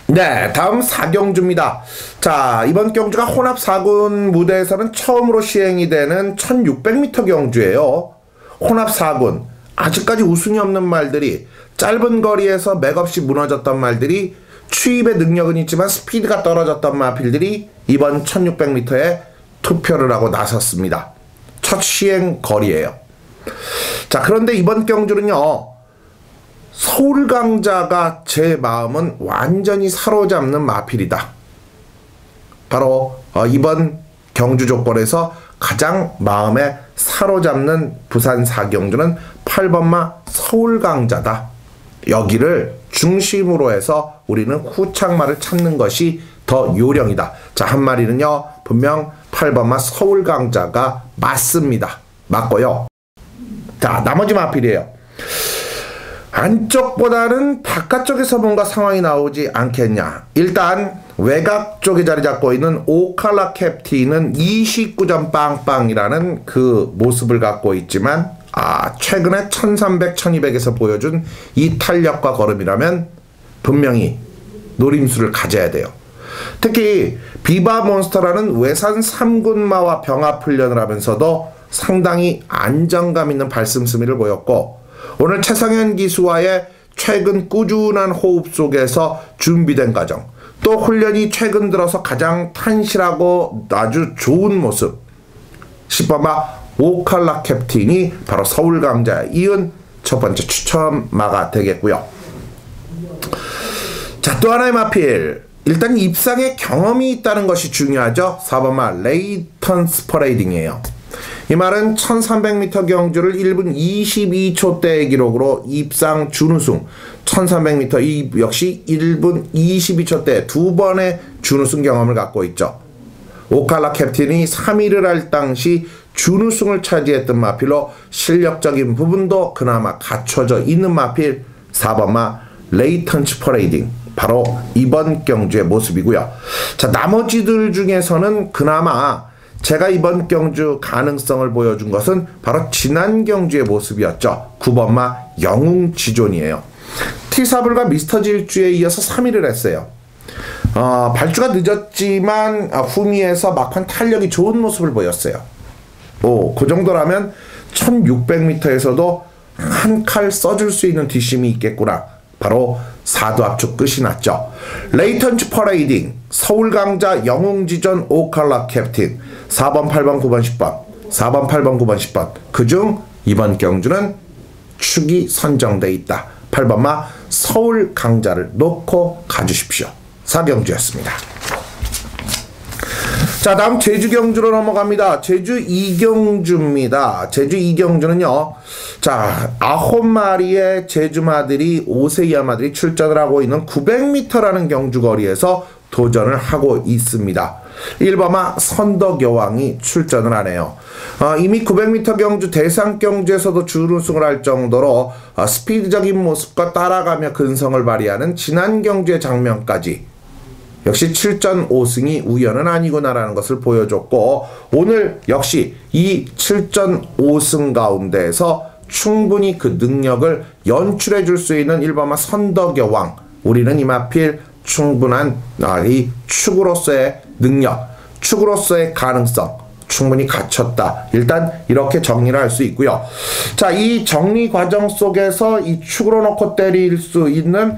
네, 다음 4경주입니다. 자, 이번 경주가 혼합 4군 무대에서는 처음으로 시행이 되는 1600m 경주예요. 혼합 4군, 아직까지 우승이 없는 말들이, 짧은 거리에서 맥없이 무너졌던 말들이, 추입의 능력은 있지만 스피드가 떨어졌던 마필들이 이번 1600m에 투표를 하고 나섰습니다. 첫 시행 거리예요. 자, 그런데 이번 경주는요, 서울강자가 제 마음은 완전히 사로잡는 마필이다. 바로 이번 경주 조건에서 가장 마음에 사로잡는 부산 4경주는 8번마 서울강자다. 여기를 중심으로 해서 우리는 후창마를 찾는 것이 더 요령이다. 자, 한 마리는요, 분명 8번마 서울강자가 맞습니다. 맞고요. 자, 나머지 마필이에요. 안쪽보다는 바깥쪽에서 뭔가 상황이 나오지 않겠냐. 일단 외곽 쪽에 자리 잡고 있는 오칼라 캡틴은 29점 빵빵이라는 그 모습을 갖고 있지만, 최근에 1300, 1200에서 보여준 이 탄력과 걸음이라면 분명히 노림수를 가져야 돼요. 특히 비바몬스터라는 외산 3군마와 병합 훈련을 하면서도 상당히 안정감 있는 발씀스미를 보였고, 오늘 최성현 기수와의 최근 꾸준한 호흡 속에서 준비된 과정, 또 훈련이 최근 들어서 가장 탄실하고 아주 좋은 모습, 10번마 오칼라 캡틴이 바로 서울강자에 이은 첫 번째 추천마가 되겠고요. 자, 또 하나의 마필, 일단 입상에 경험이 있다는 것이 중요하죠. 4번마 레이턴스 퍼레이딩이에요. 이 말은 1300m 경주를 1분 22초대의 기록으로 입상 준우승, 1300m 이 역시 1분 22초대 두 번의 준우승 경험을 갖고 있죠. 오칼라 캡틴이 3위를 할 당시 준우승을 차지했던 마필로 실력적인 부분도 그나마 갖춰져 있는 마필 4번마 레이턴츠 퍼레이딩, 바로 이번 경주의 모습이고요. 자, 나머지들 중에서는 그나마 제가 이번 경주 가능성을 보여준 것은 바로 지난 경주의 모습이었죠. 9번마 영웅지존이에요. 티사블과 미스터 질주에 이어서 3위를 했어요. 발주가 늦었지만 후미에서 막판 탄력이 좋은 모습을 보였어요. 그 정도라면 1600m에서도 한 칼 써줄 수 있는 뒷심이 있겠구나. 바로 4두 압축 끝이 났죠. 레이턴츠 퍼레이딩, 서울강자, 영웅지존, 오칼라 캡틴, 4번, 8번, 9번, 10번, 4번, 8번, 9번, 10번. 그중 이번 경주는 축이 선정돼 있다. 8번마 서울강자를 놓고 가주십시오. 4경주였습니다. 자, 다음 제주 경주로 넘어갑니다. 제주 2경주입니다. 제주 2경주는요, 자, 9마리의 제주마들이 5세 이하마들이 출전을 하고 있는 900m라는 경주거리에서 도전을 하고 있습니다. 1번마 선덕여왕이 출전을 하네요. 이미 900m 경주 대상 경주에서도 준우승을 할 정도로 스피드적인 모습과 따라가며 근성을 발휘하는 지난 경주의 장면까지 역시 7전 5승이 우연은 아니구나라는 것을 보여줬고, 오늘 역시 이 7전 5승 가운데에서 충분히 그 능력을 연출해 줄 수 있는 1번마 선덕여왕, 우리는 이마필 충분한 이 축으로서의 능력, 축으로서의 가능성 충분히 갖췄다. 일단 이렇게 정리를 할 수 있고요. 자, 이 정리 과정 속에서 이 축으로 놓고 때릴 수 있는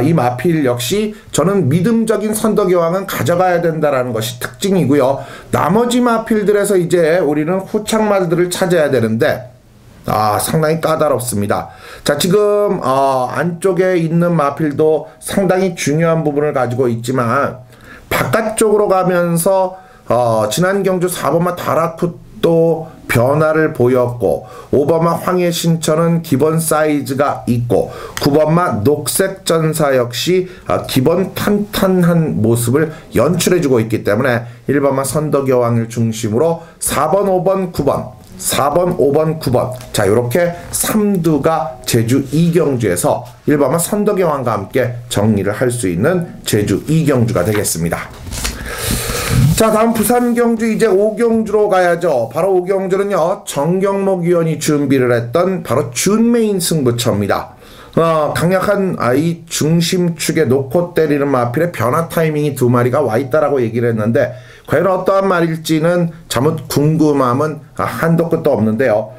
이 마필 역시 저는 믿음적인 선덕여왕은 가져가야 된다라는 것이 특징이고요. 나머지 마필들에서 이제 우리는 후창마들을 찾아야 되는데 상당히 까다롭습니다. 자, 지금 안쪽에 있는 마필도 상당히 중요한 부분을 가지고 있지만 바깥쪽으로 가면서 지난 경주 4번마 다라쿠도 변화를 보였고 5번마 황해신천은 기본 사이즈가 있고 9번마 녹색전사 역시 기본 탄탄한 모습을 연출해주고 있기 때문에 1번마 선덕여왕을 중심으로 4번, 5번, 9번 4번, 5번, 9번 자 이렇게 3두가 제주 이경주에서 1번마 선덕여왕과 함께 정리를 할 수 있는 제주 이경주가 되겠습니다. 자 다음 부산 경주 이제 오경주로 가야죠. 바로 오경주는요 정경목 위원이 준비를 했던 바로 준메인 승부처입니다. 강력한 이 중심축에 놓고 때리는 마필의 변화 타이밍이 두 마리가 와 있다라고 얘기를 했는데 과연 어떠한 말일지는 자칫 궁금함은 한도 끝도 없는데요.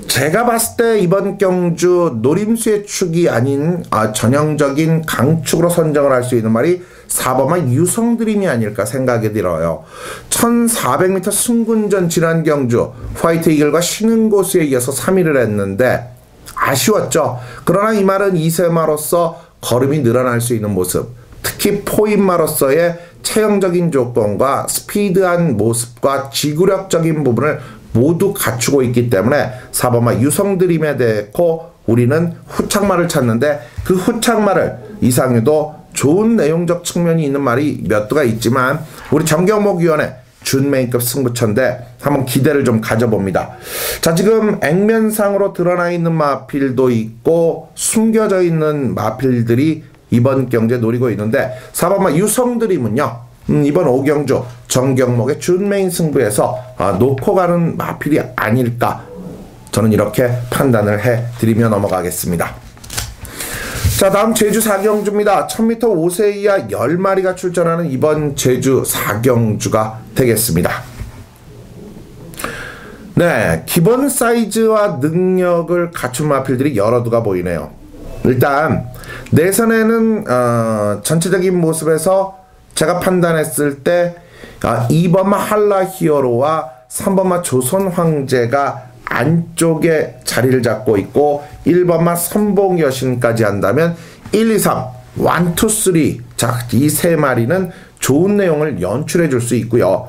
제가 봤을 때 이번 경주 노림수의 축이 아닌 전형적인 강축으로 선정을 할 수 있는 말이 4번마 유성드림이 아닐까 생각이 들어요. 1400m 승군전 지난 경주 화이트 이글과 신흥고수에 이어서 3위를 했는데 아쉬웠죠. 그러나 이 말은 이세마로서 걸음이 늘어날 수 있는 모습, 특히 포인마로서의 체형적인 조건과 스피드한 모습과 지구력적인 부분을 모두 갖추고 있기 때문에 4번마 유성드림에 대고 우리는 후착말을 찾는데 그 후착말을 이상유도 좋은 내용적 측면이 있는 말이 몇 두가 있지만 우리 정경목 위원의 준메인급 승부처인데 한번 기대를 좀 가져봅니다. 자 지금 액면상으로 드러나 있는 마필도 있고 숨겨져 있는 마필들이 이번 경주에 노리고 있는데 4번마 유성드림은요 이번 오경주 정경목의 준메인 승부에서 놓고 가는 마필이 아닐까 저는 이렇게 판단을 해드리며 넘어가겠습니다. 자 다음 제주 4경주입니다. 1000m 5세 이하 10마리가 출전하는 이번 제주 4경주가 되겠습니다. 네, 기본 사이즈와 능력을 갖춘 마필들이 여러 두가 보이네요. 일단 내선에는 전체적인 모습에서 제가 판단했을 때 2번마 한라 히어로와 3번마 조선 황제가 안쪽에 자리를 잡고 있고 1번마 선봉 여신까지 한다면 1, 2, 3, 1, 2, 3 자, 이 세 마리는 좋은 내용을 연출해 줄 수 있고요.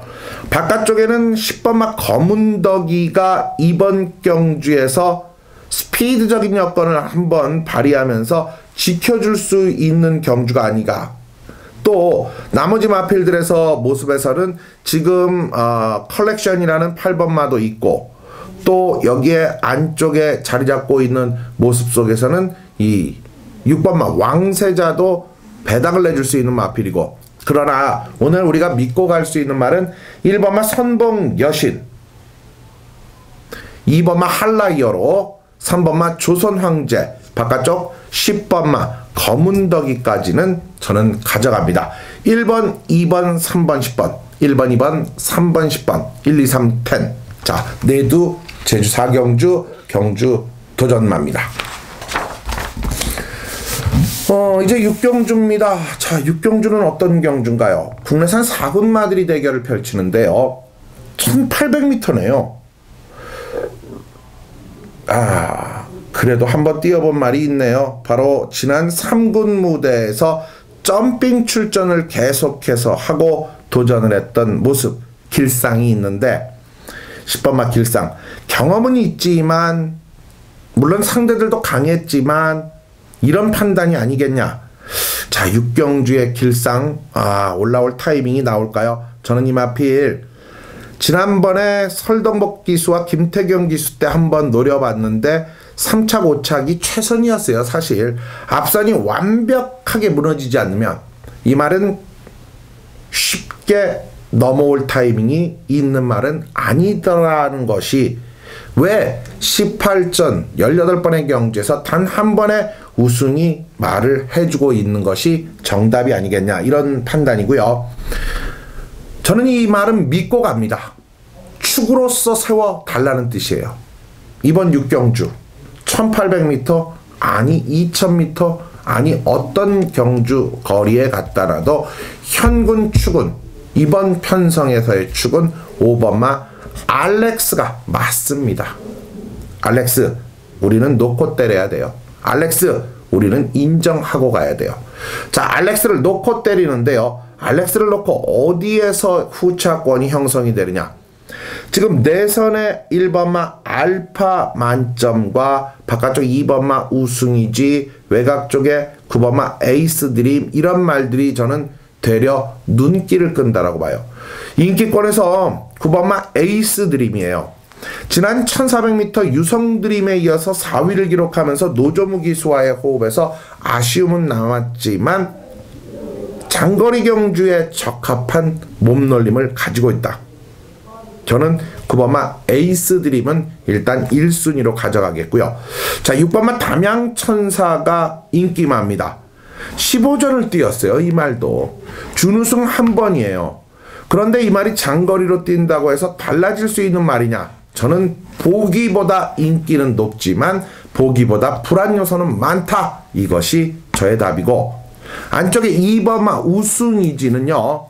바깥쪽에는 10번마 검은덕이가 이번 경주에서 스피드적인 여건을 한번 발휘하면서 지켜줄 수 있는 경주가 아닌가. 또 나머지 마필들에서 모습에서는 지금 컬렉션이라는 8번마도 있고 또 여기에 안쪽에 자리 잡고 있는 모습 속에서는 이 6번마 왕세자도 배당을 내줄 수 있는 마필이고 그러나 오늘 우리가 믿고 갈 수 있는 말은 1번마 선봉 여신 2번마 한라이어로 3번마 조선 황제 바깥쪽 10번마 검은덕이까지는 저는 가져갑니다. 1번, 2번, 3번, 10번 1번, 2번, 3번, 10번 1, 2, 3, 10 자, 내두 제주 4경주 경주 도전마입니다. 이제 6경주입니다. 자, 6경주는 어떤 경주인가요? 국내산 4군마들이 대결을 펼치는데요. 1800m네요. 그래도 한번 뛰어본 말이 있네요. 바로 지난 3군 무대에서 점핑 출전을 계속해서 하고 도전을 했던 모습, 길상이 있는데 10번마 길상 경험은 있지만 물론 상대들도 강했지만 이런 판단이 아니겠냐. 자 6경주의 길상 올라올 타이밍이 나올까요? 저는 이 마필 지난번에 설동복 기수와 김태경 기수 때 한번 노려봤는데 3착 5착이 최선이었어요. 사실 앞선이 완벽하게 무너지지 않으면 이 말은 쉽게 넘어올 타이밍이 있는 말은 아니더라는 것이 왜 18전 18번의 경주에서 단 한 번의 우승이 말을 해주고 있는 것이 정답이 아니겠냐 이런 판단이고요. 저는 이 말은 믿고 갑니다. 축으로서 세워달라는 뜻이에요. 이번 6경주 1800m 아니 2000m 아니 어떤 경주 거리에 갔다라도 현군 축은 이번 편성에서의 축은 5번마 알렉스가 맞습니다. 알렉스 우리는 놓고 때려야 돼요. 알렉스 우리는 인정하고 가야 돼요. 자 알렉스를 놓고 때리는데요. 알렉스를 놓고 어디에서 후차권이 형성이 되느냐. 지금 내선의 1번마 알파 만점과 바깥쪽 2번마 우승이지 외곽 쪽에 9번마 에이스 드림 이런 말들이 저는 되려 눈길을 끈다라고 봐요. 인기권에서 9번마 에이스 드림이에요. 지난 1400m 유성 드림에 이어서 4위를 기록하면서 노조무 기수와의 호흡에서 아쉬움은 남았지만 장거리 경주에 적합한 몸놀림을 가지고 있다. 저는 9번마 에이스 드림은 일단 1순위로 가져가겠고요. 자, 6번마 담양천사가 인기마입니다. 15전을 뛰었어요. 이 말도 준우승 한 번이에요. 그런데 이 말이 장거리로 뛴다고 해서 달라질 수 있는 말이냐? 저는 보기보다 인기는 높지만 보기보다 불안 요소는 많다. 이것이 저의 답이고, 안쪽에 2번마 우승이지는요,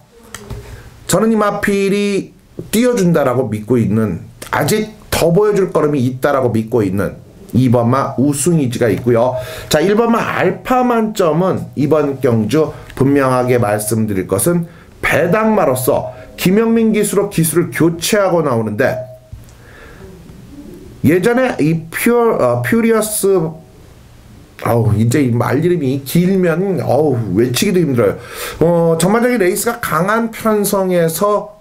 저는 이 마필이 띄워준다라고 믿고 있는, 아직 더 보여줄 걸음이 있다라고 믿고 있는 2번마 우승이지가 있고요. 자, 1번마 알파 만점은 이번 경주 분명하게 말씀드릴 것은 배당마로서 김영민 기수로 기수를 교체하고 나오는데, 예전에 이 퓨리어스, 이제 이 말 이름이 길면 외치기도 힘들어요. 전반적인 레이스가 강한 편성에서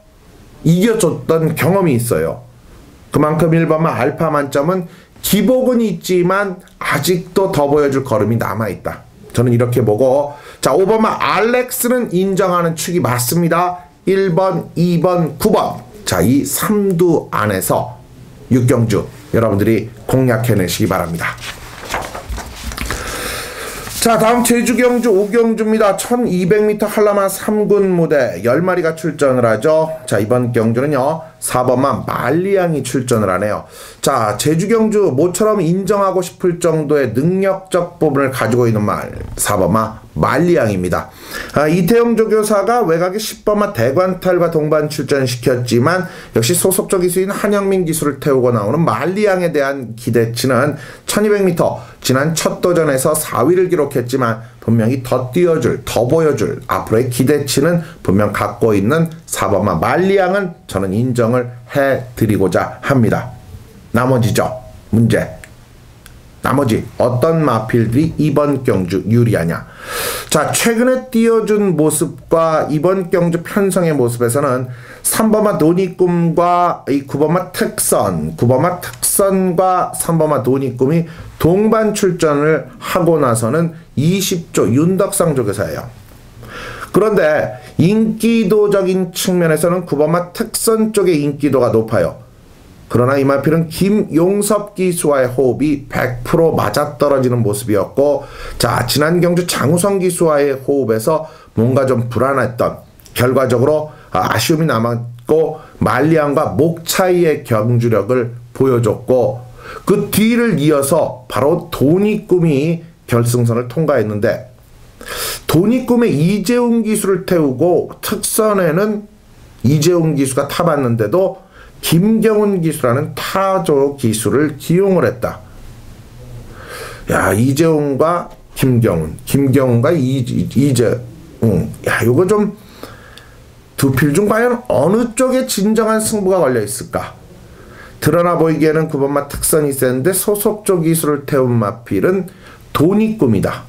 이겨줬던 경험이 있어요. 그만큼 1번마 알파 만점은 기복은 있지만 아직도 더 보여줄 걸음이 남아있다. 저는 이렇게 보고, 자, 5번마 알렉스는 인정하는 축이 맞습니다. 1번, 2번, 9번. 자, 이 3두 안에서 6경주 여러분들이 공략해내시기 바랍니다. 자, 다음 제주 경주 5경주입니다. 1200m 한라마 3군 무대 10마리가 출전을 하죠. 자, 이번 경주는요 4번마 말리양이 출전을 하네요. 자, 제주 경주 모처럼 인정하고 싶을 정도의 능력적 부분을 가지고 있는 말 4번마 말리양입니다. 이태영 조교사가 외곽에 10번마 대관탈과 동반 출전시켰지만 역시 소속적 기수인 한영민 기수를 태우고 나오는 말리양에 대한 기대치는 1200m 지난 첫 도전에서 4위를 기록했지만 분명히 더 띄워줄, 더 보여줄 앞으로의 기대치는 분명 갖고 있는 4번마 말리양은 저는 인정을 해드리고자 합니다. 나머지죠. 문제. 나머지 어떤 마필들이 이번 경주 유리하냐. 자, 최근에 띄워준 모습과 이번 경주 편성의 모습에서는 3번마 노니꿈과 이 9번마 특선, 9번마 특선과 3번마 노니꿈이 동반 출전을 하고 나서는 20조 윤덕상 조교사예요. 그런데 인기도적인 측면에서는 9번마 특선 쪽의 인기도가 높아요. 그러나 이 마필은 김용섭 기수와의 호흡이 100% 맞아떨어지는 모습이었고, 자, 지난 경주 장우성 기수와의 호흡에서 뭔가 좀 불안했던, 결과적으로 아쉬움이 남았고 말리안과 목 차이의 경주력을 보여줬고, 그 뒤를 이어서 바로 도니꿈이 결승선을 통과했는데, 도니꿈의 이재훈 기수를 태우고 특선에는 이재훈 기수가 타봤는데도 김경훈 기수라는 타조 기수를 기용을 했다. 야, 이재훈과 김경훈, 김경훈과 이재훈. 야, 요거 좀 두 필 중 과연 어느 쪽에 진정한 승부가 걸려 있을까? 드러나 보이기에는 9번마 특선이 센데 소속적 기수를 태운 마필은 도니꿈이다.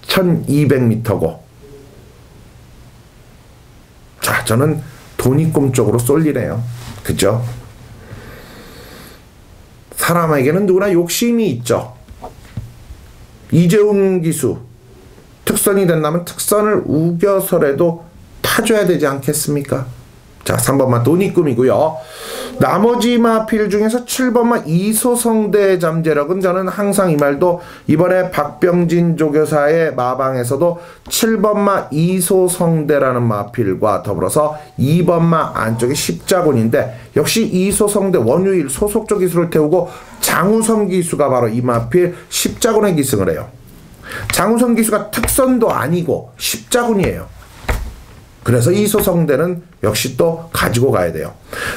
1200m고. 자, 저는 도니꿈 쪽으로 쏠리네요. 그죠? 사람에게는 누구나 욕심이 있죠. 이재훈 기수 특선이 된다면 특선을 우겨서라도 타줘야 되지 않겠습니까? 자, 3번마 도니꿈이고요. 나머지 마필 중에서 7번마 이소성대 잠재력은 저는 항상 이 말도 이번에 박병진 조교사의 마방에서도 7번마 이소성대라는 마필과 더불어서 2번마 안쪽에 십자군인데, 역시 이소성대 원유일 소속적 기수를 태우고 장우성 기수가 바로 이 마필 십자군에 기승을 해요. 장우성 기수가 특선도 아니고 십자군이에요. 그래서 이소성대는 역시 또 가지고 가야 돼요.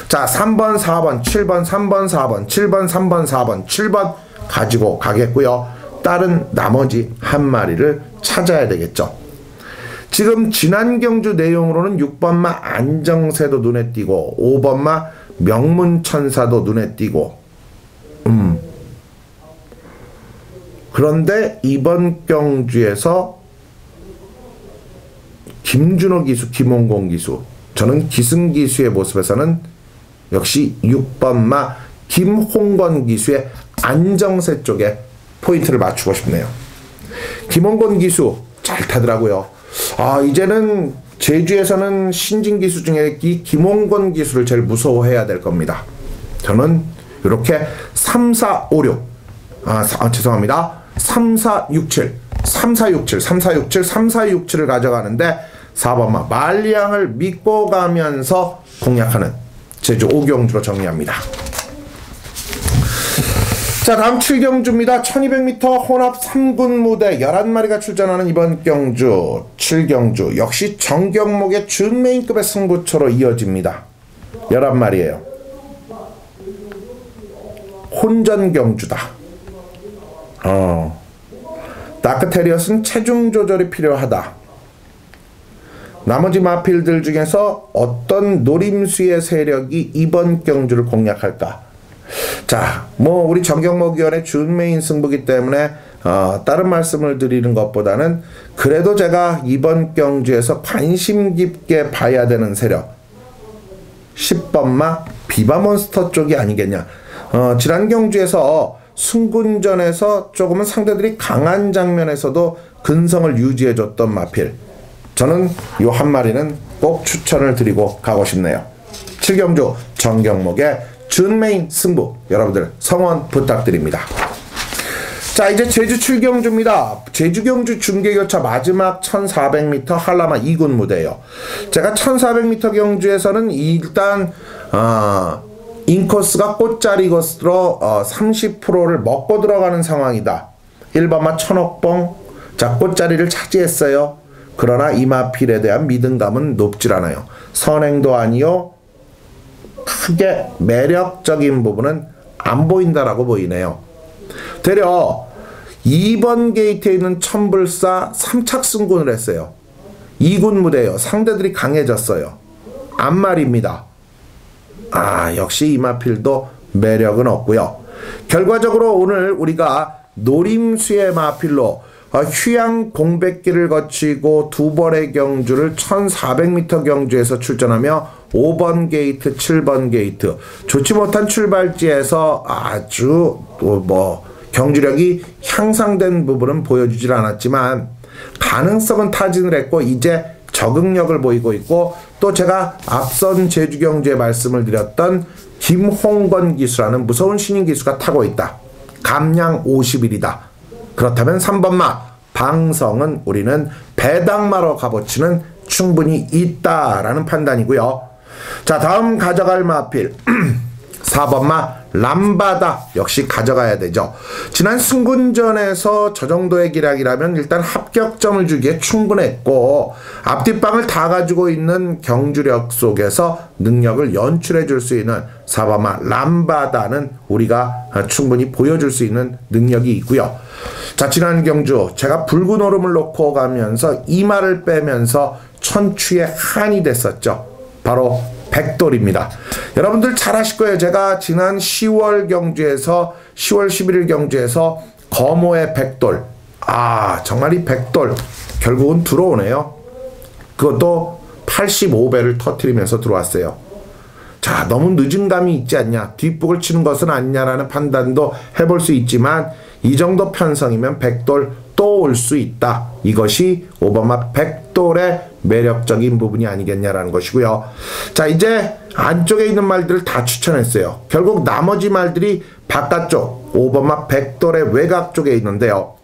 자, 3번, 4번, 7번, 3번, 4번, 7번, 3번, 4번, 7번 가지고 가겠고요. 다른 나머지 한 마리를 찾아야 되겠죠. 지금 지난 경주 내용으로는 6번마 안정세도 눈에 띄고 5번마 명문천사도 눈에 띄고 그런데 이번 경주에서 김준호 기수, 김홍곤 기수, 저는 기승 기수의 모습에서는 역시 6번마 김홍건 기수의 안정세 쪽에 포인트를 맞추고 싶네요. 김홍곤 기수 잘 타더라고요. 이제는 제주에서는 신진 기수 중에 이 김홍곤 기수를 제일 무서워해야 될 겁니다. 저는 이렇게 3, 4, 5, 6 죄송합니다. 3, 4, 6, 7 3, 4, 6, 7 3, 4, 6, 7 3, 4, 6, 7을 가져가는데 4번마 말리양을 믿고 가면서 공략하는 제주 5경주로 정리합니다. 자, 다음 7경주입니다. 1200m 혼합 3군 무대 11마리가 출전하는 이번 경주 7경주 역시 정경목의 준메인급의 승부처로 이어집니다. 11마리예요. 혼전 경주다. 다크테리어스는 체중 조절이 필요하다. 나머지 마필들 중에서 어떤 노림수의 세력이 이번 경주를 공략할까? 자, 뭐 우리 정경목위원의 준메인 승부기 때문에 다른 말씀을 드리는 것보다는 그래도 제가 이번 경주에서 관심 깊게 봐야 되는 세력 10번마 비바몬스터 쪽이 아니겠냐. 지난 경주에서 승군전에서 조금은 상대들이 강한 장면에서도 근성을 유지해줬던 마필, 저는 요 한 마리는 꼭 추천을 드리고 가고 싶네요. 7경주 정경목의 준메인 승부 여러분들 성원 부탁드립니다. 자, 이제 제주 7경주입니다. 제주 경주 중계교차 마지막 1400m 한라마 2군 무대예요. 제가 1400m 경주에서는 일단 인코스가 꽃자리 것으로 30%를 먹고 들어가는 상황이다. 1번마 천옥봉, 자, 꽃자리를 차지했어요. 그러나 이 마필에 대한 믿음감은 높질 않아요. 선행도 아니요, 크게 매력적인 부분은 안 보인다라고 보이네요. 되려 2번 게이트에 있는 천불사 3착 승군을 했어요. 2군 무대예요. 상대들이 강해졌어요. 앞말입니다. 역시 이 마필도 매력은 없고요. 결과적으로 오늘 우리가 노림수의 마필로 휴양 공백기를 거치고 두 번의 경주를 1400m 경주에서 출전하며 5번 게이트, 7번 게이트 좋지 못한 출발지에서 아주 경주력이 향상된 부분은 보여주질 않았지만 가능성은 타진을 했고 이제 적응력을 보이고 있고, 또 제가 앞선 제주 경주에 말씀을 드렸던 김홍건 기수라는 무서운 신인 기수가 타고 있다. 감량 50일이다. 그렇다면 3번마 방성은 우리는 배당마로 값어치는 충분히 있다라는 판단이고요. 자, 다음 가져갈 마필 4번마 람바다 역시 가져가야 되죠. 지난 승군전에서 저 정도의 기량이라면 일단 합격점을 주기에 충분했고, 앞뒷방을 다 가지고 있는 경주력 속에서 능력을 연출해 줄 수 있는 4번마 람바다는 우리가 충분히 보여줄 수 있는 능력이 있고요. 자, 지난 경주 제가 붉은 오름을 놓고 가면서 이마를 빼면서 천추에 한이 됐었죠. 바로 백돌입니다. 여러분들 잘 아실 거예요. 제가 지난 10월 경주에서 10월 11일 경주에서 거모의 백돌, 정말 이 백돌 결국은 들어오네요. 그것도 85배를 터뜨리면서 들어왔어요. 자, 너무 늦은 감이 있지 않냐, 뒷북을 치는 것은 아니냐라는 판단도 해볼 수 있지만 이 정도 편성이면 백돌 또 올 수 있다. 이것이 오바마 백돌의 매력적인 부분이 아니겠냐라는 것이고요. 자, 이제 안쪽에 있는 말들을 다 추천했어요. 결국 나머지 말들이 바깥쪽 오바마 백돌의 외곽 쪽에 있는데요.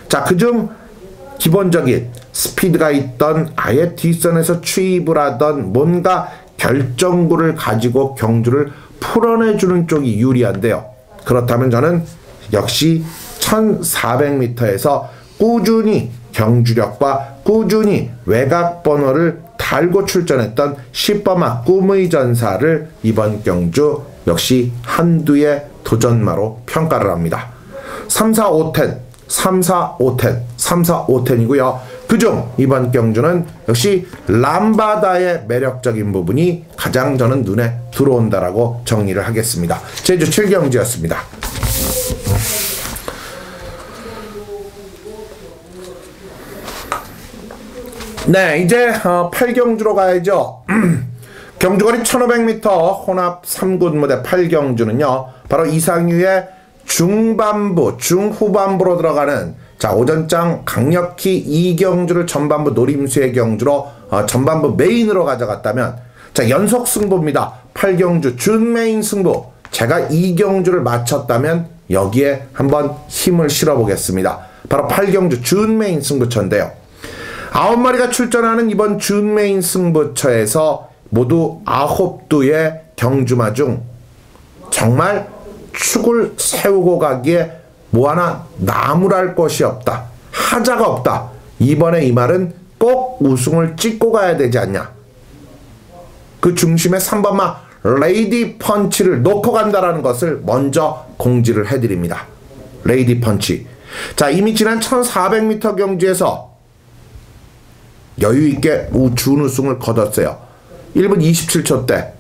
자, 그중 기본적인 스피드가 있던, 아예 뒷선에서 추입을 하던 뭔가 결정구를 가지고 경주를 풀어내주는 쪽이 유리한데요. 그렇다면 저는 역시 1400m에서 꾸준히 경주력과 꾸준히 외곽 번호를 달고 출전했던 10번마 꿈의 전사를 이번 경주 역시 한두의 도전마로 평가를 합니다. 3, 4, 5텐, 3, 4, 5텐, 3, 4, 5텐이고요. 그중 이번 경주는 역시 람바다의 매력적인 부분이 가장 저는 눈에 들어온다라고 정리를 하겠습니다. 제주 7경주였습니다. 네, 이제 8경주로 가야죠. 경주거리 1500m 혼합 3군 무대 8경주는요 바로 이상유의 중반부 중후반부로 들어가는 자 오전장 강력히 이 경주를 전반부 노림수의 경주로 전반부 메인으로 가져갔다면 자 연속 승부입니다. 8경주 준 메인 승부. 제가 이 경주를 마쳤다면 여기에 한번 힘을 실어 보겠습니다. 바로 8경주 준 메인 승부처인데요. 9마리가 출전하는 이번 준 메인 승부처에서 모두 9두의 경주마 중 정말 축을 세우고 가기에 뭐 하나 나무랄 것이 없다. 하자가 없다. 이번에 이 말은 꼭 우승을 찍고 가야 되지 않냐. 그 중심에 3번마 레이디 펀치를 놓고 간다라는 것을 먼저 공지를 해드립니다. 레이디 펀치. 자, 이미 지난 1400m 경주에서 여유있게 준우승을 거뒀어요. 1분 27초 때.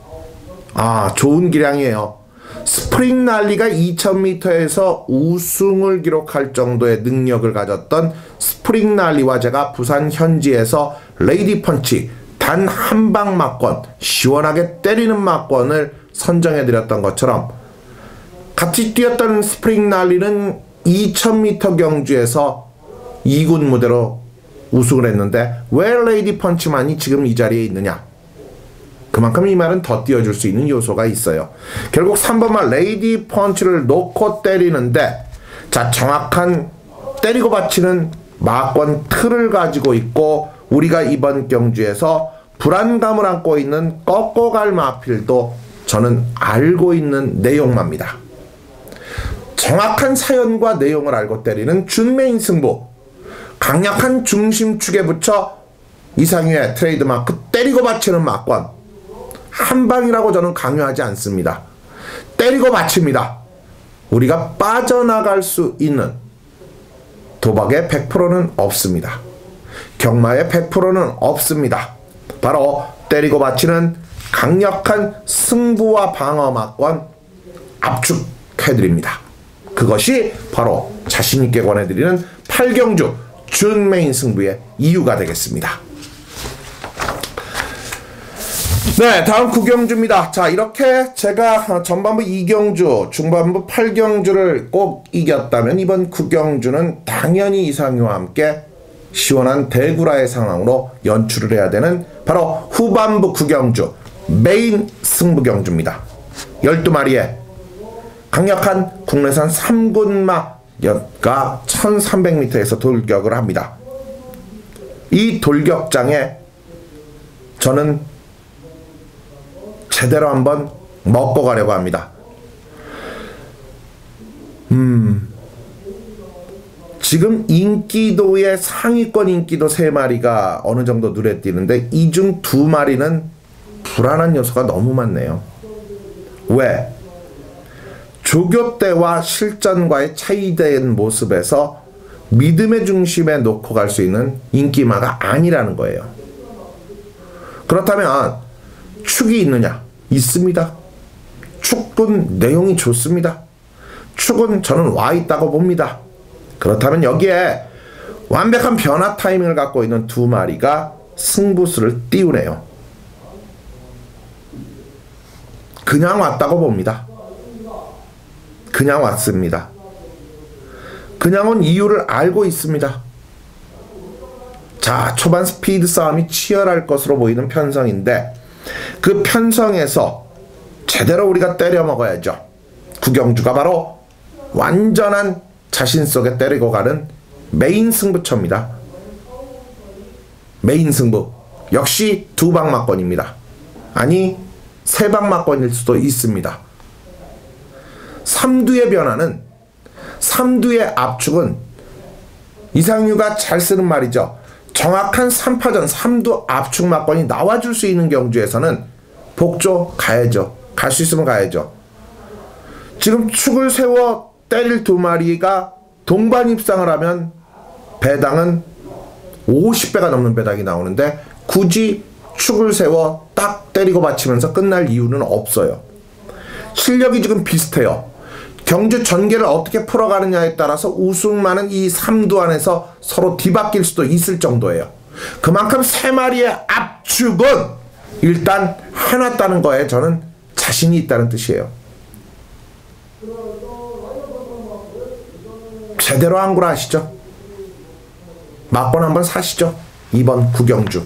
아, 좋은 기량이에요. 스프링 랠리가 2000m에서 우승을 기록할 정도의 능력을 가졌던 스프링 랠리와 제가 부산 현지에서 레이디 펀치 단 한 방 막권, 시원하게 때리는 막권을 선정해드렸던 것처럼 같이 뛰었던 스프링 랠리는 2000m 경주에서 2군 무대로 우승을 했는데 왜 레이디 펀치만이 지금 이 자리에 있느냐. 그만큼 이 말은 더 띄워줄 수 있는 요소가 있어요. 결국 3번만 레이디 펀치를 놓고 때리는데 자 정확한 때리고 받치는 막권 틀을 가지고 있고 우리가 이번 경주에서 불안감을 안고 있는 꺾고 갈 마필도 저는 알고 있는 내용만입니다. 정확한 사연과 내용을 알고 때리는 준메인 승부. 강력한 중심축에 붙여 이상유의 트레이드마크 때리고 받치는 막권. 한 방이라고 저는 강요하지 않습니다. 때리고 받칩니다. 우리가 빠져나갈 수 있는 도박의 100%는 없습니다. 경마의 100%는 없습니다. 바로 때리고 받치는 강력한 승부와 방어 막권 압축해드립니다. 그것이 바로 자신있게 권해드리는 8경주 준메인 승부의 이유가 되겠습니다. 네, 다음 9경주입니다. 자, 이렇게 제가 전반부 2경주, 중반부 8경주를 꼭 이겼다면 이번 9경주는 당연히 이상유와 함께 시원한 대구라의 상황으로 연출을 해야 되는 바로 후반부 9경주 메인 승부 경주입니다. 12마리의 강력한 국내산 3군마가 1300m에서 돌격을 합니다. 이 돌격장에 저는 제대로 한번 먹고 가려고 합니다. 지금 인기도의 상위권 인기도 3마리가 어느 정도 눈에 띄는데 이 중 2마리는 불안한 요소가 너무 많네요. 왜? 조교 때와 실전과의 차이된 모습에서 믿음의 중심에 놓고 갈 수 있는 인기마가 아니라는 거예요. 그렇다면 축이 있느냐? 있습니다. 축은 내용이 좋습니다. 축은 저는 와 있다고 봅니다. 그렇다면 여기에 완벽한 변화 타이밍을 갖고 있는 2마리가 승부수를 띄우네요. 그냥 왔다고 봅니다. 그냥 왔습니다. 그냥 온 이유를 알고 있습니다. 자, 초반 스피드 싸움이 치열할 것으로 보이는 편성인데 그 편성에서 제대로 우리가 때려 먹어야죠. 9경주가 바로 완전한 자신 속에 때리고 가는 메인 승부처입니다. 메인 승부. 역시 2방 막권입니다. 아니 3방 막권일 수도 있습니다. 3두의 변화는 3두의 압축은 이상유가 잘 쓰는 말이죠. 정확한 3파전 3두 압축 막권이 나와줄 수 있는 경주에서는 복조 가야죠. 갈 수 있으면 가야죠. 지금 축을 세워 때릴 2마리가 동반 입상을 하면 배당은 50배가 넘는 배당이 나오는데 굳이 축을 세워 딱 때리고 받치면서 끝날 이유는 없어요. 실력이 지금 비슷해요. 경주 전개를 어떻게 풀어가느냐에 따라서 우승만은 이 3두 안에서 서로 뒤바뀔 수도 있을 정도예요. 그만큼 3마리의 압축은 일단 해놨다는 거에 저는 자신이 있다는 뜻이에요. 제대로 한 걸 아시죠? 막번 한번 사시죠. 이번 구경주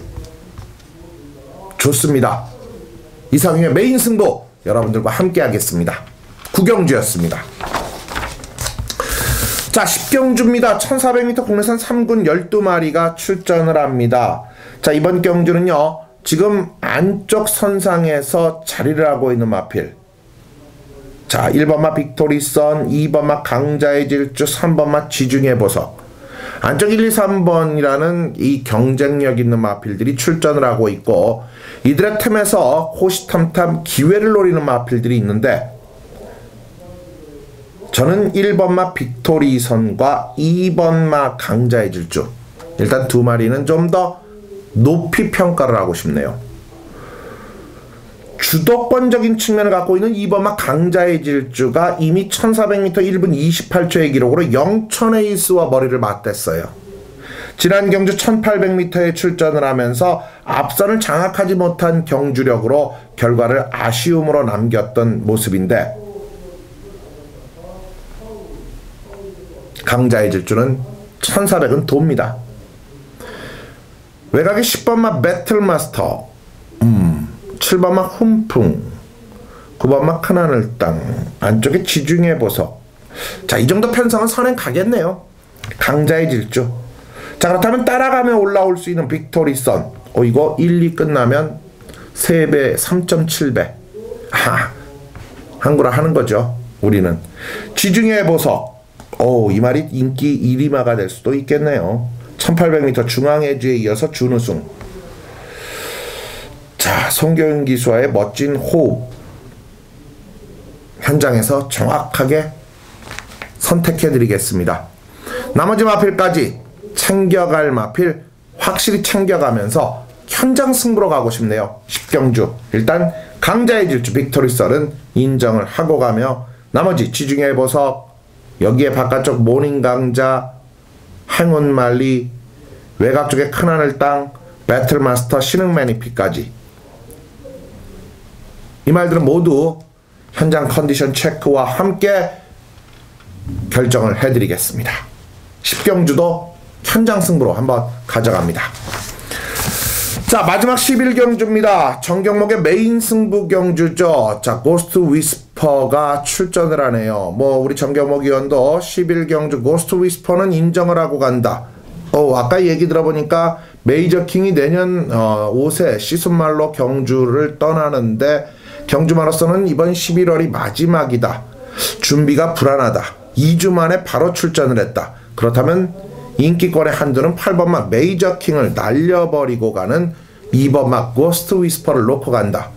좋습니다. 이상윤의 메인 승부 여러분들과 함께 하겠습니다. 구경주였습니다. 자, 10경주입니다. 1400m 국내산 3군 12마리가 출전을 합니다. 자, 이번 경주는요, 지금 안쪽 선상에서 자리를 하고 있는 마필. 자, 1번마 빅토리선, 2번마 강자의 질주, 3번마 지중해 보석. 안쪽 1, 2, 3번이라는 이 경쟁력 있는 마필들이 출전을 하고 있고, 이들의 틈에서 호시탐탐 기회를 노리는 마필들이 있는데, 저는 1번마 빅토리선과 2번마 강자의 질주, 일단 두 마리는 좀 더 높이 평가를 하고 싶네요. 주도권적인 측면을 갖고 있는 2번마 강자의 질주가 이미 1400m 1분 28초의 기록으로 영천에이스와 머리를 맞댔어요. 지난 경주 1800m에 출전을 하면서 앞선을 장악하지 못한 경주력으로 결과를 아쉬움으로 남겼던 모습인데, 강자의 질주는 1400은 돕니다. 외곽에 10번마 배틀마스터, 7번마 훈풍, 9번마 큰하늘 땅, 안쪽에 지중해 보석. 자, 이 정도 편성은 선행 가겠네요. 강자의 질주. 자, 그렇다면 따라가며 올라올 수 있는 빅토리선. 이거 1, 2 끝나면 3배, 3.7배. 한구라 하는 거죠, 우리는. 지중해 보석. 이 말이 인기 1위마가 될 수도 있겠네요. 1800m 중앙에주에 이어서 준우승. 자, 송교윤 기수와의 멋진 호흡. 현장에서 정확하게 선택해드리겠습니다. 나머지 마필까지 챙겨갈 마필 확실히 챙겨가면서 현장 승부로 가고 싶네요. 10경주. 일단 강자의 질주 빅토리썰은 인정을 하고 가며, 나머지 지중해 보석, 여기에 바깥쪽 모닝 강자, 행운 말리, 외곽 쪽에 큰하늘 땅, 배틀마스터, 신흥 매니피까지, 이 말들은 모두 현장 컨디션 체크와 함께 결정을 해드리겠습니다. 10경주도 현장 승부로 한번 가져갑니다. 자, 마지막 11경주입니다. 정경목의 메인 승부 경주죠. 자, 고스트 위스퍼가 출전을 하네요. 우리 정경목 위원도 11경주 고스트 위스퍼는 인정을 하고 간다. 아까 얘기 들어보니까 메이저킹이 내년 5세 시즌말로 경주를 떠나는데, 경주마로서는 이번 11월이 마지막이다. 준비가 불안하다. 2주 만에 바로 출전을 했다. 그렇다면 인기권의 한두는 8번마 메이저킹을 날려버리고 가는 2번마 고스트 위스퍼를 놓고 간다.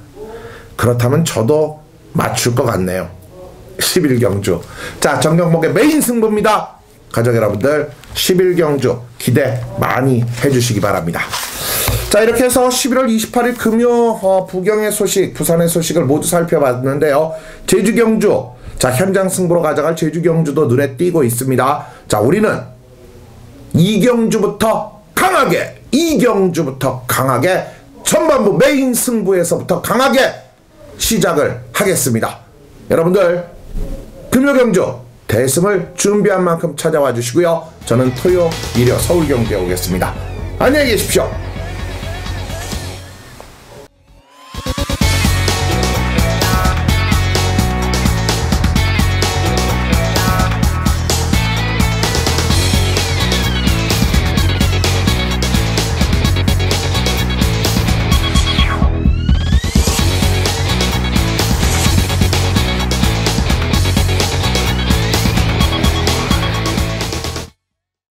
그렇다면 저도 맞출 것 같네요. 11경주. 자, 정경목의 메인 승부입니다. 가족 여러분들 11경주 기대 많이 해주시기 바랍니다. 자, 이렇게 해서 11월 28일 금요 부경의 소식, 부산의 소식을 모두 살펴봤는데요. 제주 경주, 자, 현장 승부로 가져갈 제주 경주도 눈에 띄고 있습니다. 자, 우리는 2경주부터 강하게 전반부 메인 승부에서부터 강하게 시작을 하겠습니다. 여러분들 금요 경주 대승을 준비한 만큼 찾아와 주시고요. 저는 토요, 일요 서울 경주에 오겠습니다. 안녕히 계십시오.